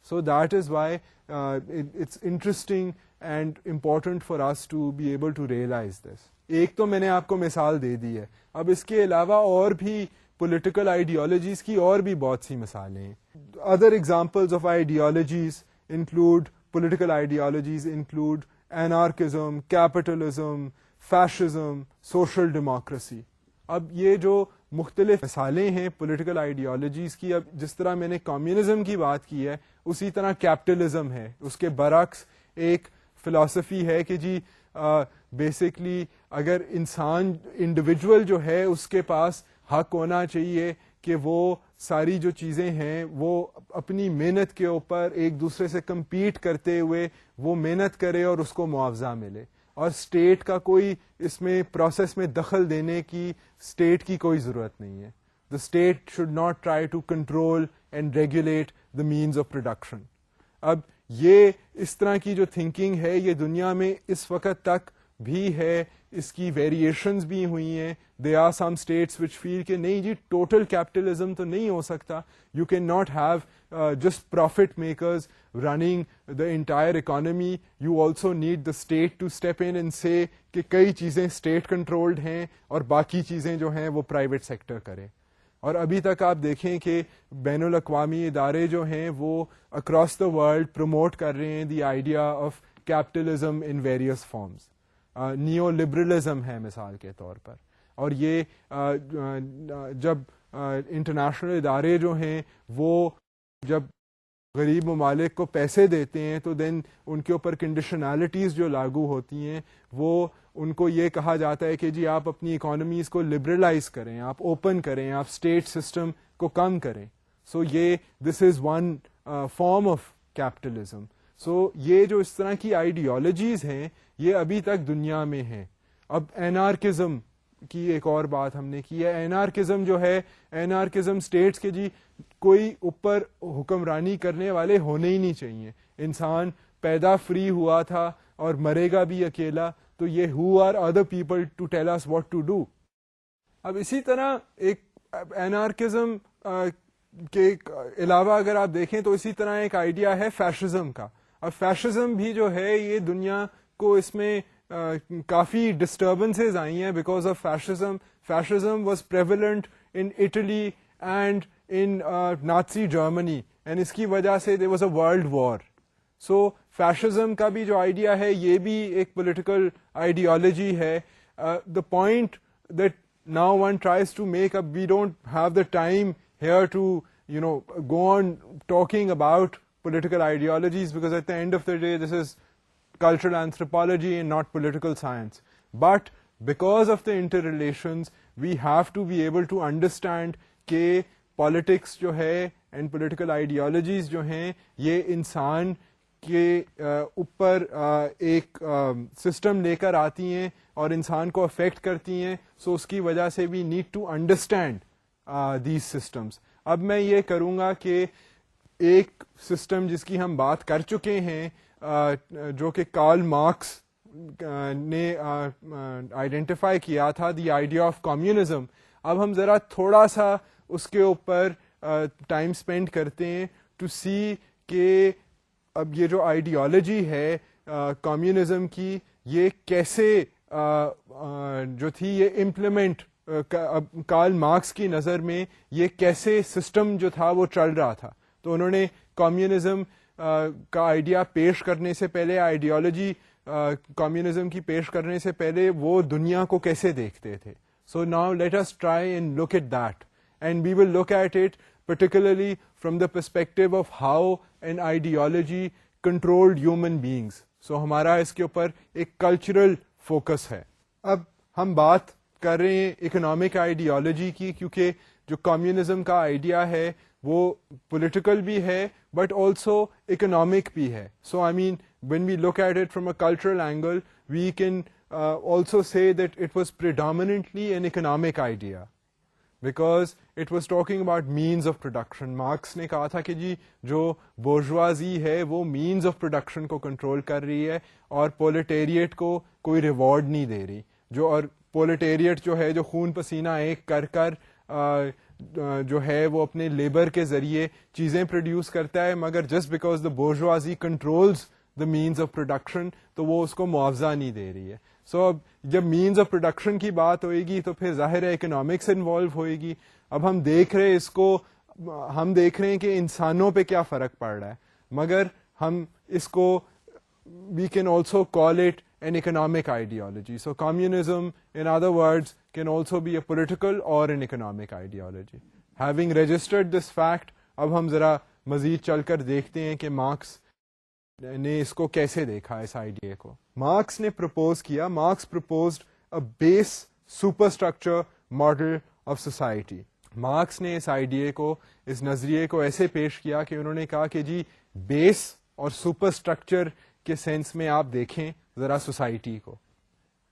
Speaker 1: So that is why it's interesting and important for us to be able to realise this. ایک تو میں نے آپ کو مثال دے دی ہے, اب اس کے علاوہ اور بھی پولیٹیکل آئیڈیالوجیز کی اور بھی بہت سی مثالیں ہیں. Other examples of ideologies include, political ideologies include anarchism, capitalism, fascism, social democracy. اب یہ جو مختلف مثالیں ہیں پولیٹیکل آئیڈیالوجیز کی, اب جس طرح میں نے کمیونزم کی بات کی ہے اسی طرح کیپٹلزم ہے, اس کے برعکس ایک فلسفی ہے کہ جی بیسکلی اگر انسان انڈیویجول جو ہے اس کے پاس حق ہونا چاہیے کہ وہ ساری جو چیزیں ہیں وہ اپنی محنت کے اوپر ایک دوسرے سے کمپیٹ کرتے ہوئے وہ محنت کرے اور اس کو معاوضہ ملے, اور اسٹیٹ کا کوئی اس میں پروسیس میں دخل دینے کی اسٹیٹ کی کوئی ضرورت نہیں ہے. The state should not try to control and regulate the means of production. اب یہ اس طرح کی جو تھنکنگ ہے یہ دنیا میں اس وقت تک بھی ہے, اس کی ویریشنز بھی ہوئی ہیں. They are some states which فیل کہ نہیں جی ٹوٹل کیپٹلزم تو نہیں ہو سکتا, you can not have just profit makers running the entire economy. You also need the state to step in and say کہ کئی چیزیں state controlled ہیں اور باقی چیزیں جو ہیں وہ private sector کریں. اور ابھی تک آپ دیکھیں کہ بین الاقوامی ادارے جو ہیں وہ across the world promote کر رہے ہیں the idea of capitalism in various forms. Neo liberalism ہے مثال کے طور پر, اور یہ جب انٹرنیشنل ادارے جو ہیں وہ جب غریب ممالک کو پیسے دیتے ہیں تو دین ان کے اوپر کنڈیشنالٹیز جو لاگو ہوتی ہیں وہ ان کو یہ کہا جاتا ہے کہ جی آپ اپنی اکانومیز کو لبرلائز کریں, آپ اوپن کریں, آپ اسٹیٹ سسٹم کو کم کریں. سو یہ this is one form of capitalism. So یہ جو اس طرح کی آئیڈیالوجیز ہیں یہ ابھی تک دنیا میں ہیں. اب اینارکزم کی ایک اور بات ہم نے کی ہے. اینارکزم جو ہے, اینارکزم اسٹیٹس کے جی کوئی اوپر حکمرانی کرنے والے ہونے ہی نہیں چاہیے. انسان پیدا فری ہوا تھا اور مرے گا بھی اکیلا, تو یہ who are other people to tell us what to do. اب اسی طرح ایک انارکزم کے علاوہ اگر آپ دیکھیں تو اسی طرح ایک آئیڈیا ہے فیشزم کا. اب فیشزم بھی جو ہے یہ دنیا کو اس میں کافی ڈسٹربنسز آئی ہیں because of fascism. Fascism was prevalent in Italy and in Nazi Germany, and اس کی وجہ سے there was a world war. So fascism کا بھی جو آئیڈیا ہے یہ بھی ایک پولیٹیکل آئیڈیالوجی ہے. دا point that now one tries to make up, we don't have the time here to go on talking about political ideologies, because at the end of the day this is cultural anthropology and not political science. But because of the interrelations we have to be able to understand کہ politics جو ہے and political ideologies جو ہیں یہ انسان کے اوپر ایک سسٹم لے کر آتی ہیں اور انسان کو افیکٹ کرتی ہیں. سو اس کی وجہ سے we need to understand these systems. اب میں یہ کروں گا کہ ایک سسٹم جس کی ہم بات کر چکے ہیں جو کہ کارل مارکس نے آئیڈینٹیفائی کیا تھا, دی آئیڈیا آف کمیونزم. اب ہم ذرا تھوڑا سا اس کے اوپر ٹائم اسپینڈ کرتے ہیں ٹو سی کہ اب یہ جو آئیڈیالوجی ہے کمیونزم کی یہ کیسے جو تھی یہ امپلیمنٹ کارل مارکس کی نظر میں یہ کیسے سسٹم جو تھا وہ چل رہا تھا. تو انہوں نے کمیونزم کا آئیڈیا پیش کرنے سے پہلے, آئیڈیالوجی کمیونزم کی پیش کرنے سے پہلے وہ دنیا کو کیسے دیکھتے تھے. So now let us try and look at that, and we will look at it particularly from the perspective of how an ideology controlled human beings. So ہمارا اس کے اوپر ایک کلچرل فوکس ہے. اب ہم بات کر رہے ہیں اکنامک آئیڈیالوجی کی, کیونکہ جو کمیونزم کا آئیڈیا ہے وہ پولیٹیکل بھی ہے بٹ آلسو اکنامک بھی ہے. سو آئی مین when we look at it from a cultural angle we can also say that it was predominantly an economic idea, because it was talking about means of production. Marks نے کہا تھا کہ جی جو بورژوازی ہے وہ means of production کو کنٹرول کر رہی ہے اور پولیٹیریٹ کو کوئی ریوارڈ نہیں دے رہی. اور پولیٹیریٹ جو ہے جو خون پسینہ ایک کر جو ہے وہ اپنے لیبر کے ذریعے چیزیں پروڈیوس کرتا ہے, مگر just because the bourgeoisie controls the means of production تو وہ اس کو معاوضہ نہیں دے رہی ہے. سو اب جب مینز آف پروڈکشن کی بات ہوئے گی تو پھر ظاہر ہے اکنامکس انوالو ہوئے گی. اب ہم دیکھ رہے ہیں کہ انسانوں پہ کیا فرق پڑ رہا ہے, مگر ہم اس کو we can also call it an economic ideology. So communism in other words can also be a political or an economic ideology. Having registered this fact, اب ہم ذرا مزید چل کر دیکھتے ہیں کہ مارکس نے اس کو کیسے دیکھا, اس آئیڈیا کو. مارکس نے پرپوز کیا, marks proposed a base super structure model of society. Marks نے اس آئیڈیا کو, اس نظریے کو ایسے پیش کیا کہ انہوں نے کہا کہ جی بیس اور سپر اسٹرکچر کے سینس میں آپ دیکھیں ذرا سوسائٹی کو.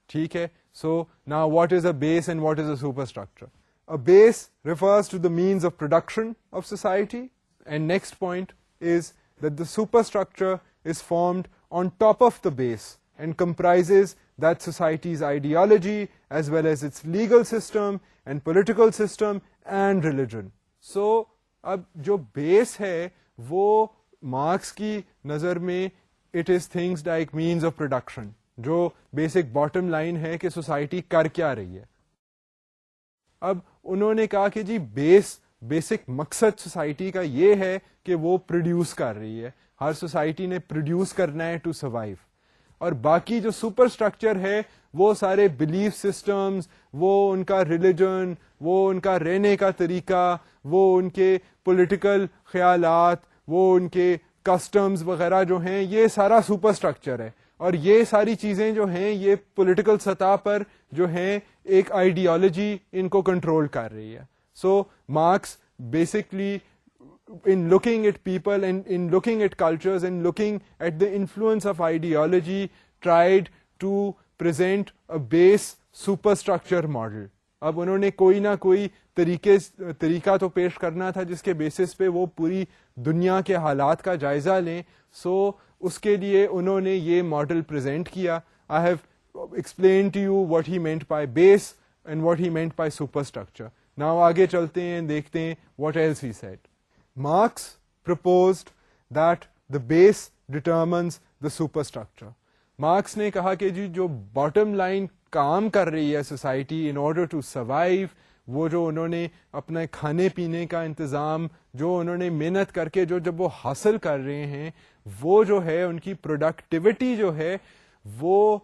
Speaker 1: ٹھیک ہے, سو نا what is a base and what is a superstructure. A base refers to the means of production of society, and next point is that the superstructure is formed on top of the base and comprises that society's ideology as well as its legal system and political system and religion. So اب جو بیس ہے وہ مارکس کی نظر میں it is things like means of production, جو بیسک باٹم لائن ہے کہ سوسائٹی کر کیا رہی ہے. اب انہوں نے کہا کہ جی بیسک مقصد سوسائٹی کا یہ ہے کہ وہ پروڈیوس کر رہی ہے, ہر سوسائٹی نے پروڈیوس کرنا ہے ٹو سروائیو. اور باقی جو سپر اسٹرکچر ہے وہ سارے بلیف سسٹمز, وہ ان کا ریلیجن, وہ ان کا رہنے کا طریقہ, وہ ان کے پولیٹیکل خیالات, وہ ان کے کسٹمز وغیرہ جو ہیں, یہ سارا سپر اسٹرکچر ہے. اور یہ ساری چیزیں جو ہیں یہ پولیٹیکل سطح پر جو ہیں ایک آئیڈیالوجی ان کو کنٹرول کر رہی ہے. So Marx basically in looking at people and in looking at cultures and looking at the influence of ideology tried to present a base superstructure model. اب انہوں نے کوئی نہ کوئی طریقہ تو پیش کرنا تھا جس کے بیسس پہ وہ پوری دنیا کے حالات کا جائزہ لیں. سو اس کے لیے انہوں نے یہ ماڈل پریزنٹ کیا. I have explain to you what he meant by base and what he meant by superstructure. Now آگے چلتے ہیں, دیکھتے ہیں what else he said. Marx proposed that the base determines the superstructure. Marx نے کہا کہ جی جو باٹم لائن کام کر رہی ہے society in order to survive, وہ جو انہوں نے اپنے کھانے پینے کا انتظام جو انہوں نے محنت کر کے جو جب وہ حاصل کر رہے ہیں, وہ جو ہے ان کی پروڈکٹیوٹی جو ہے وہ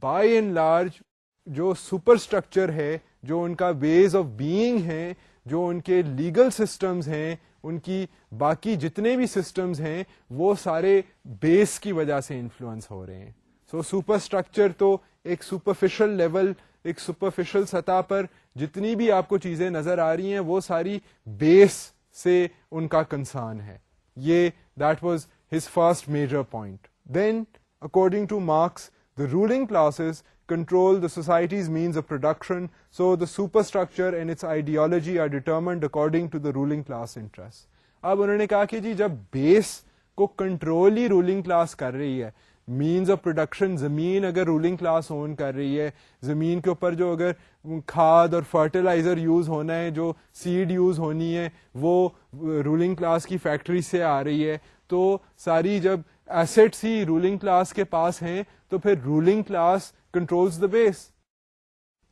Speaker 1: بائی اینڈ لارج جو سپر اسٹرکچر ہے, جو ان کا ویز آف بینگ ہے, جو ان کے لیگل سسٹمز ہیں, ان کی باقی جتنے بھی سسٹمز ہیں, وہ سارے بیس کی وجہ سے انفلوئنس ہو رہے ہیں. سو سپر اسٹرکچر تو ایک سپرفیشل لیول, ایک سپرفیشل سطح پر جتنی بھی آپ کو چیزیں نظر آ رہی ہیں وہ ساری بیس سے ان کا کنسرن ہے. یہ that was his first major point. Then according to Marx the ruling classes control the society's means of production, so the superstructure and its ideology are determined according to the ruling class interests. اب انہوں نے کہا کہ جی جب بیس کو کنٹرول ہی رولنگ کلاس کر رہی ہے, مینز آف پروڈکشن زمین اگر رولنگ کلاس اون کر رہی ہے, زمین کے اوپر جو اگر کھاد اور فرٹیلائزر یوز ہونا ہے, جو سیڈ یوز ہونی ہے وہ رولنگ کلاس کی فیکٹری سے آ رہی ہے, تو ساری جب ایسٹس ہی رولنگ کلاس کے پاس ہیں تو پھر ruling class controls the base.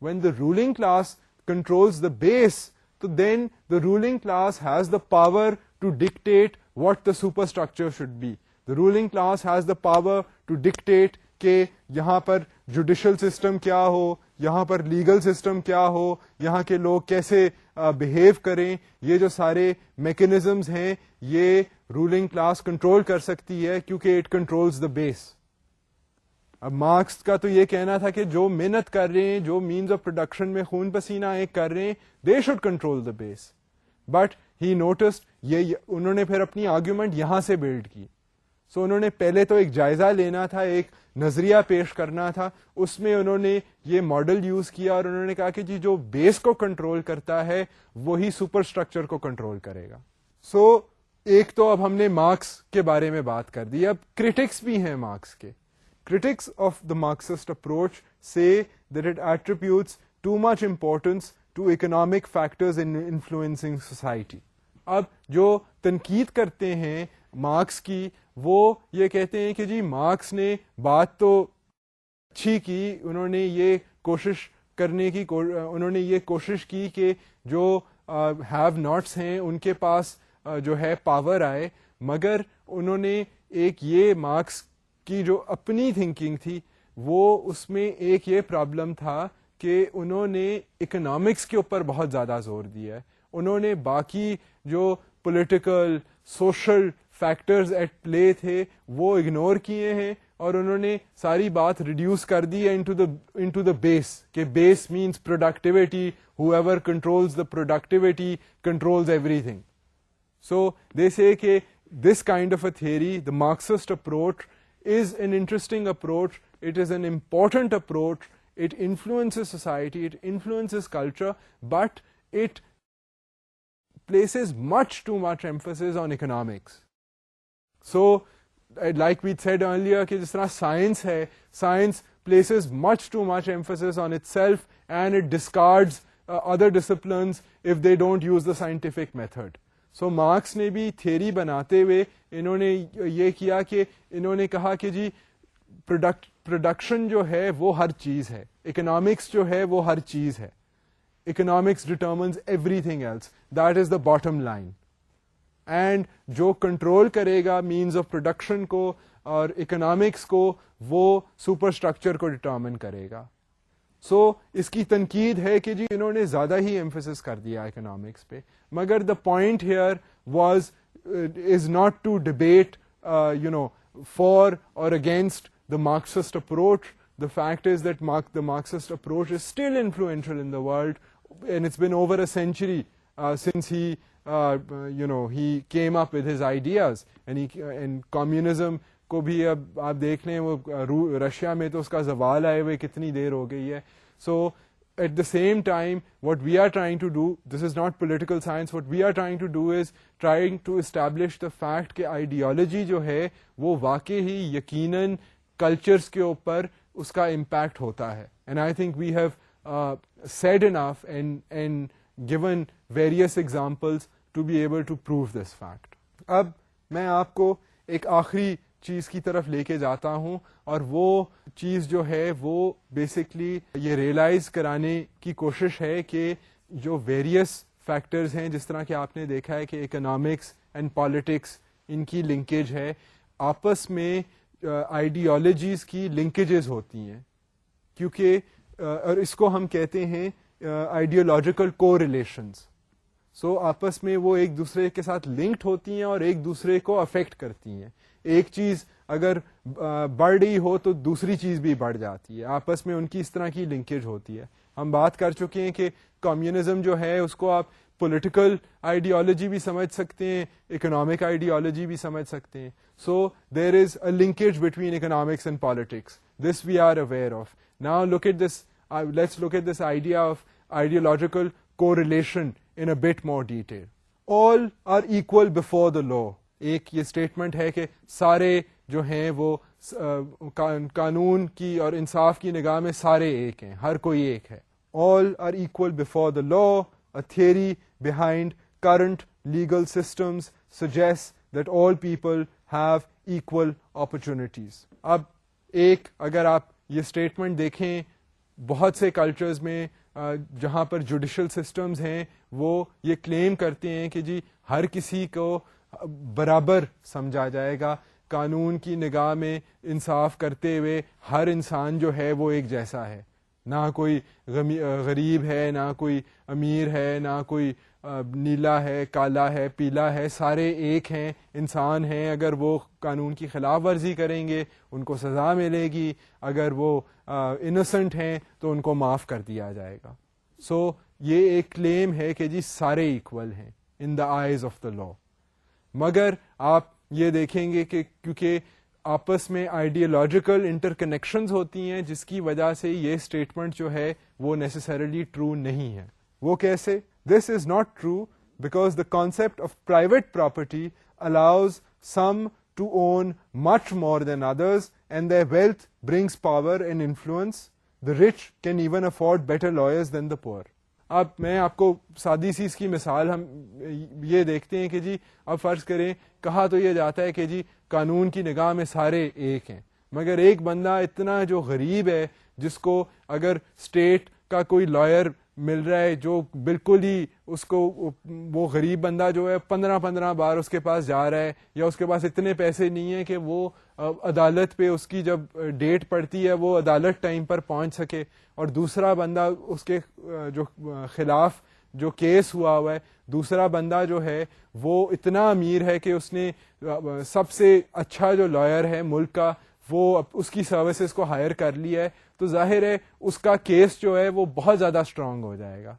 Speaker 1: When the ruling class controls the base, تو then the ruling class has the power to dictate what the superstructure should be. The ruling class has the power to dictate کہ یہاں پر جوڈیشل سسٹم کیا ہو, یہاں پر لیگل سسٹم کیا ہو, یہاں کے لوگ کیسے بہیو کریں. یہ جو سارے میکینزمز ہیں یہ رولنگ کلاس کنٹرول کر سکتی ہے کیونکہ اٹ کنٹرولز دا بیس. اب مارکس کا تو یہ کہنا تھا کہ جو محنت کر رہے ہیں, جو مینز آف پروڈکشن میں خون پسینہ ایک کر رہے ہیں, they should control the base. But he noticed, یہ انہوں نے پھر اپنی آرگیومنٹ یہاں سے بلڈ کی. سو انہوں نے پہلے تو ایک جائزہ لینا تھا, ایک نظریہ پیش کرنا تھا, اس میں انہوں نے یہ ماڈل یوز کیا اور انہوں نے کہا کہ جی جو بیس کو کنٹرول کرتا ہے وہی سپر اسٹرکچر کو کنٹرول کرے گا. سو ایک تو اب ہم نے مارکس کے بارے میں بات کر دی. اب کرٹکس بھی ہیں مارکس کے. Critics of the Marxist approach say that it attributes too much importance to economic factors in influencing society. اب جو تنقید کرتے ہیں مارکس کی وہ یہ کہتے ہیں کہ جی مارکس نے بات تو اچھی کی, انہوں نے یہ کوشش کی کہ جو ہیو ناٹس ہیں ان کے پاس جو ہے پاور آئے, مگر انہوں نے ایک یہ مارکس کی جو اپنی تھنکنگ تھی وہ اس میں ایک یہ پرابلم تھا کہ انہوں نے اکنامکس کے اوپر بہت زیادہ زور دیا ہے. انہوں نے باقی جو political social factors at play تھے وہ اگنور کیے ہیں اور انہوں نے ساری بات ریڈیوس کر دی ہے انٹو دا بیس, کہ base means productivity, whoever controls the productivity controls everything. So they say کہ this kind of a theory, the Marxist approach is an interesting approach, it is an important approach, it influences society, it influences culture, but it places much too much emphasis on economics. So like we said earlier کہ جس طرح سائنس ہے, science places much too much emphasis on itself and it discards other disciplines if they don't use the scientific method. So marks نے بھی تھیری بناتے ہوئے انہوں نے یہ کیا کہ انہوں نے کہا کہ جی پروڈکشن جو ہے وہ ہر چیز ہے, اکنامکس جو ہے وہ ہر چیز ہے, economics determines everything else, that is the bottom line, and جو کنٹرول کرے گا مینز آف پروڈکشن کو اور اکنامکس کو وہ سپر اسٹرکچر کو ڈٹرمن کرے گا. سو اس کی تنقید ہے کہ جی انہوں نے زیادہ ہی ایمفیسس کر دیا اکنامکس پہ, مگر the point here is not to debate for or against the Marxist approach. The fact is that the Marxist approach is still influential in the world and it's been over a century since he came up with his ideas and communism کو بھی اب آپ دیکھ لیں وہ رشیا میں تو اس کا زوال آئے ہوئے کتنی دیر ہو گئی ہے. سو at the same time, what we are trying to do, this is not political science, what we are trying to do is trying to establish the fact کہ ideology جو ہے وہ واقعی ہی یقیناً cultures کے اوپر اس کا impact ہوتا ہے. And I think we have said enough and given various examples to be able to prove this fact. اب میں آپ کو ایک آخری چیز کی طرف لے کے جاتا ہوں, اور وہ چیز جو ہے وہ بیسکلی یہ ریئلائز کرانے کی کوشش ہے کہ جو ویریس فیکٹرز ہیں, جس طرح کہ آپ نے دیکھا ہے کہ اکنامکس اینڈ پالیٹکس ان کی لنکیج ہے, آپس میں آئیڈیالوجیز کی لنکیجز ہوتی ہیں, کیونکہ اور اس کو ہم کہتے ہیں آئیڈیولوجیکل کو ریلیشنز. سو آپس میں وہ ایک دوسرے کے ساتھ لنکڈ ہوتی ہیں اور ایک دوسرے کو افیکٹ کرتی ہیں. ایک چیز اگر بڑھ رہی ہو تو دوسری چیز بھی بڑھ جاتی ہے, آپس میں ان کی اس طرح کی لنکیج ہوتی ہے. ہم بات کر چکے ہیں کہ کمیونزم جو ہے اس کو آپ پولیٹیکل آئیڈیالوجی بھی سمجھ سکتے ہیں, اکنامک آئیڈیالوجی بھی سمجھ سکتے ہیں. So there is a linkage between economics and politics. This we are aware of. Now look at this, let's look at this idea of ideological correlation in a bit more detail. All are equal before the law. ایک یہ اسٹیٹمنٹ ہے کہ سارے جو ہیں وہ قانون کی اور انصاف کی نگاہ میں سارے ایک ہیں, ہر کوئی ایک ہے. All are equal before the law. A theory behind current legal systems suggests that all people have equal opportunities. اب ایک اگر آپ یہ اسٹیٹمنٹ دیکھیں, بہت سے کلچرز میں جہاں پر جوڈیشل سسٹمز ہیں وہ یہ کلیم کرتے ہیں کہ جی ہر کسی کو برابر سمجھا جائے گا, قانون کی نگاہ میں انصاف کرتے ہوئے ہر انسان جو ہے وہ ایک جیسا ہے, نہ کوئی غریب ہے, نہ کوئی امیر ہے, نہ کوئی نیلا ہے, کالا ہے, پیلا ہے, سارے ایک ہیں, انسان ہیں. اگر وہ قانون کی خلاف ورزی کریں گے ان کو سزا ملے گی, اگر وہ انوسنٹ ہیں تو ان کو معاف کر دیا جائے گا. سو یہ ایک کلیم ہے کہ جی سارے ایکول ہیں ان دا آئیز آف دا لا. مگر آپ یہ دیکھیں گے کہ کیونکہ آپس میں آئیڈیولوجیکل انٹر کنیکشنز ہوتی ہیں, جس کی وجہ سے یہ اسٹیٹمنٹ جو ہے وہ نیسسریلی ٹرو نہیں ہے. وہ کیسے؟ This is not true because the concept of private property allows some to own much more than others, and their wealth brings power and influence. The rich can even afford better lawyers than the poor. اب میں آپ کو سادی سی اس کی مثال ہم یہ دیکھتے ہیں کہ جی اب فرض کریں کہا تو یہ جاتا ہے کہ جی قانون کی نگاہ میں سارے ایک ہیں, مگر ایک بندہ اتنا جو غریب ہے جس کو اگر اسٹیٹ کا کوئی لائر مل رہا ہے جو بالکل ہی اس کو, وہ غریب بندہ جو ہے 15 بار اس کے پاس جا رہا ہے, یا اس کے پاس اتنے پیسے نہیں ہیں کہ وہ عدالت پہ اس کی جب ڈیٹ پڑتی ہے وہ عدالت ٹائم پر پہنچ سکے, اور دوسرا بندہ اس کے جو خلاف جو کیس ہوا ہے, دوسرا بندہ جو ہے وہ اتنا امیر ہے کہ اس نے سب سے اچھا جو لائر ہے ملک کا وہ اس کی سروسز کو ہائر کر لیا ہے, تو ظاہر ہے اس کا کیس جو ہے وہ بہت زیادہ اسٹرانگ ہو جائے گا.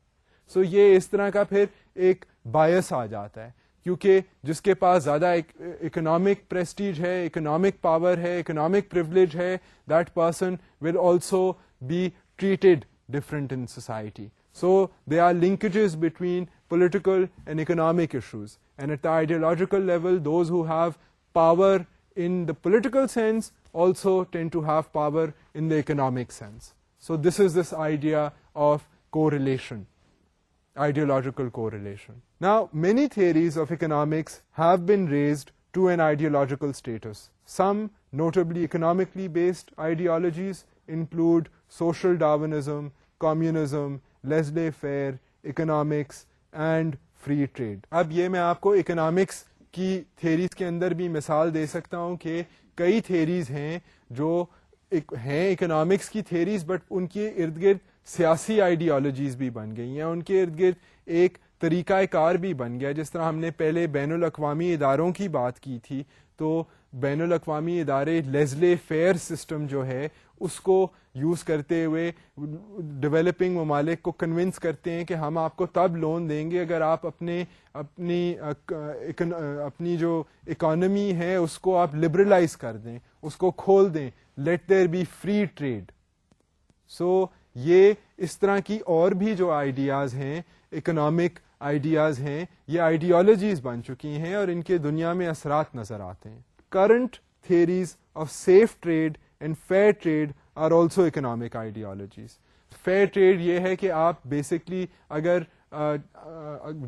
Speaker 1: سو یہ اس طرح کا پھر ایک بایس آ جاتا ہے, کیونکہ جس کے پاس زیادہ اکنامک پریسٹیج ہے, اکنامک پاور ہے, اکنامک پریولیج ہے, that person will also be treated different in society. So there are linkages between political and economic issues, and at the ideological level those who have power in the political sense also tend to have power in the economic sense. So this is this idea of correlation, ideological correlation. Now many theories of economics have been raised to an ideological status. Some notably economically based ideologies include social Darwinism, communism, laissez faire, economics and free trade. اب یہ میں آپ کو اکنامکس کی تھیریز کے اندر بھی مثال دے سکتا ہوں کہ کئی تھیریز ہیں جو ہیں اکنامکس کی تھیریز, بٹ ان کے ارد گرد سیاسی آئیڈیالوجیز بھی بن گئی ہیں, ان کے ارد گرد ایک طریقہ کار بھی بن گیا. جس طرح ہم نے پہلے بین الاقوامی اداروں کی بات کی تھی, تو بین الاقوامی ادارے لیزلے فیئر سسٹم جو ہے اس کو یوز کرتے ہوئے ڈیولپنگ ممالک کو کنونس کرتے ہیں کہ ہم آپ کو تب لون دیں گے اگر آپ اپنی جو اکانومی ہے اس کو آپ لبرلائز کر دیں, اس کو کھول دیں, let there be free trade. So یہ اس طرح کی اور بھی جو آئیڈیاز ہیں، اکنامک آئیڈیاز ہیں، یہ آئیڈیالوجیز بن چکی ہیں اور ان کے دنیا میں اثرات نظر آتے ہیں. Current theories of safe trade and fair trade are also economic ideologies. Fair trade یہ ہے کہ آپ بیسکلی اگر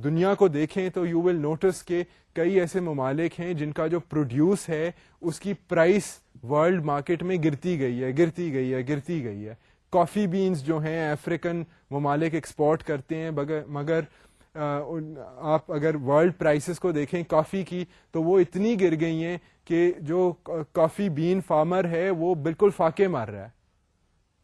Speaker 1: دنیا کو دیکھیں تو یو ول نوٹس کہ کئی ایسے ممالک ہیں جن کا جو پروڈیوس ہے اس کی پرائس ورلڈ مارکیٹ میں گرتی گئی ہے. کافی بینز جو ہیں افریقن ممالک ایکسپورٹ کرتے ہیں، مگر آپ اگر ورلڈ پرائسز کو دیکھیں کافی کی تو وہ اتنی گر گئی ہیں کہ جو کافی بین فارمر ہے وہ بالکل فاقے مار رہا ہے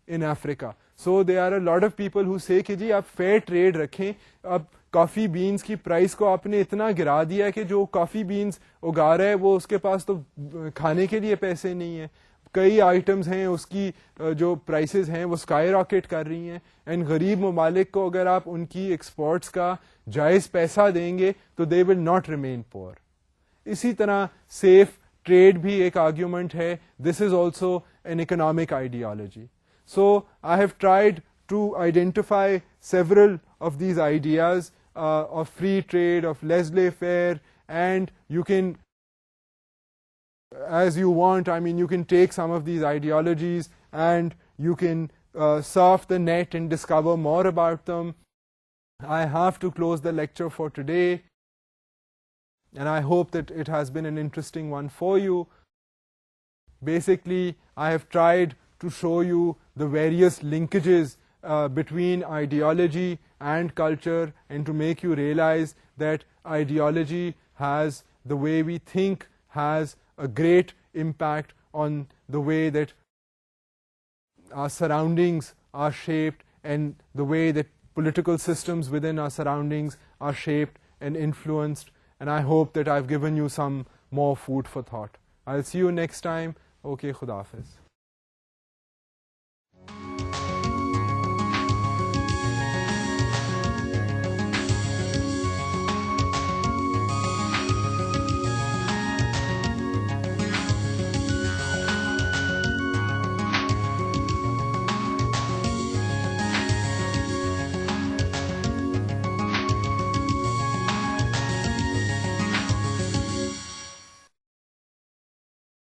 Speaker 1: in Africa. So they are a lot of people who say کہ جی آپ فیئر ٹریڈ رکھیں. اب کافی بینز کی پرائس کو آپ نے اتنا گرا دیا کہ جو کافی بینز اگا رہا ہے وہ اس کے پاس تو کھانے کے لیے پیسے نہیں ہیں. کئی آئٹمز ہیں اس کی جو پرائسز ہیں وہ اسکائی راکٹ کر رہی ہیں، اینڈ غریب ممالک کو اگر آپ ان کی ایکسپورٹس کا جائز پیسہ دیں گے تو دے ول ناٹ ریمین پور. اسی طرح سیف ٹریڈ بھی ایک آرگیومنٹ ہے. This is also an economic ideology. So I have tried to identify several of these ideas of free trade, of laissez-faire, and you can, as you want, I mean, you can take some of these ideologies and you can surf the net and discover more about them. I have to close the lecture for today, and I hope that it has been an interesting one for you. Basically, I have tried to show you the various linkages between ideology and culture, and to make you realize that ideology has, the way we think, has a great impact on the way that our surroundings are shaped and the way that political systems within our surroundings are shaped and influenced. And I hope that I've given you some more food for thought. I'll see you next time. Okay, Khuda Hafiz.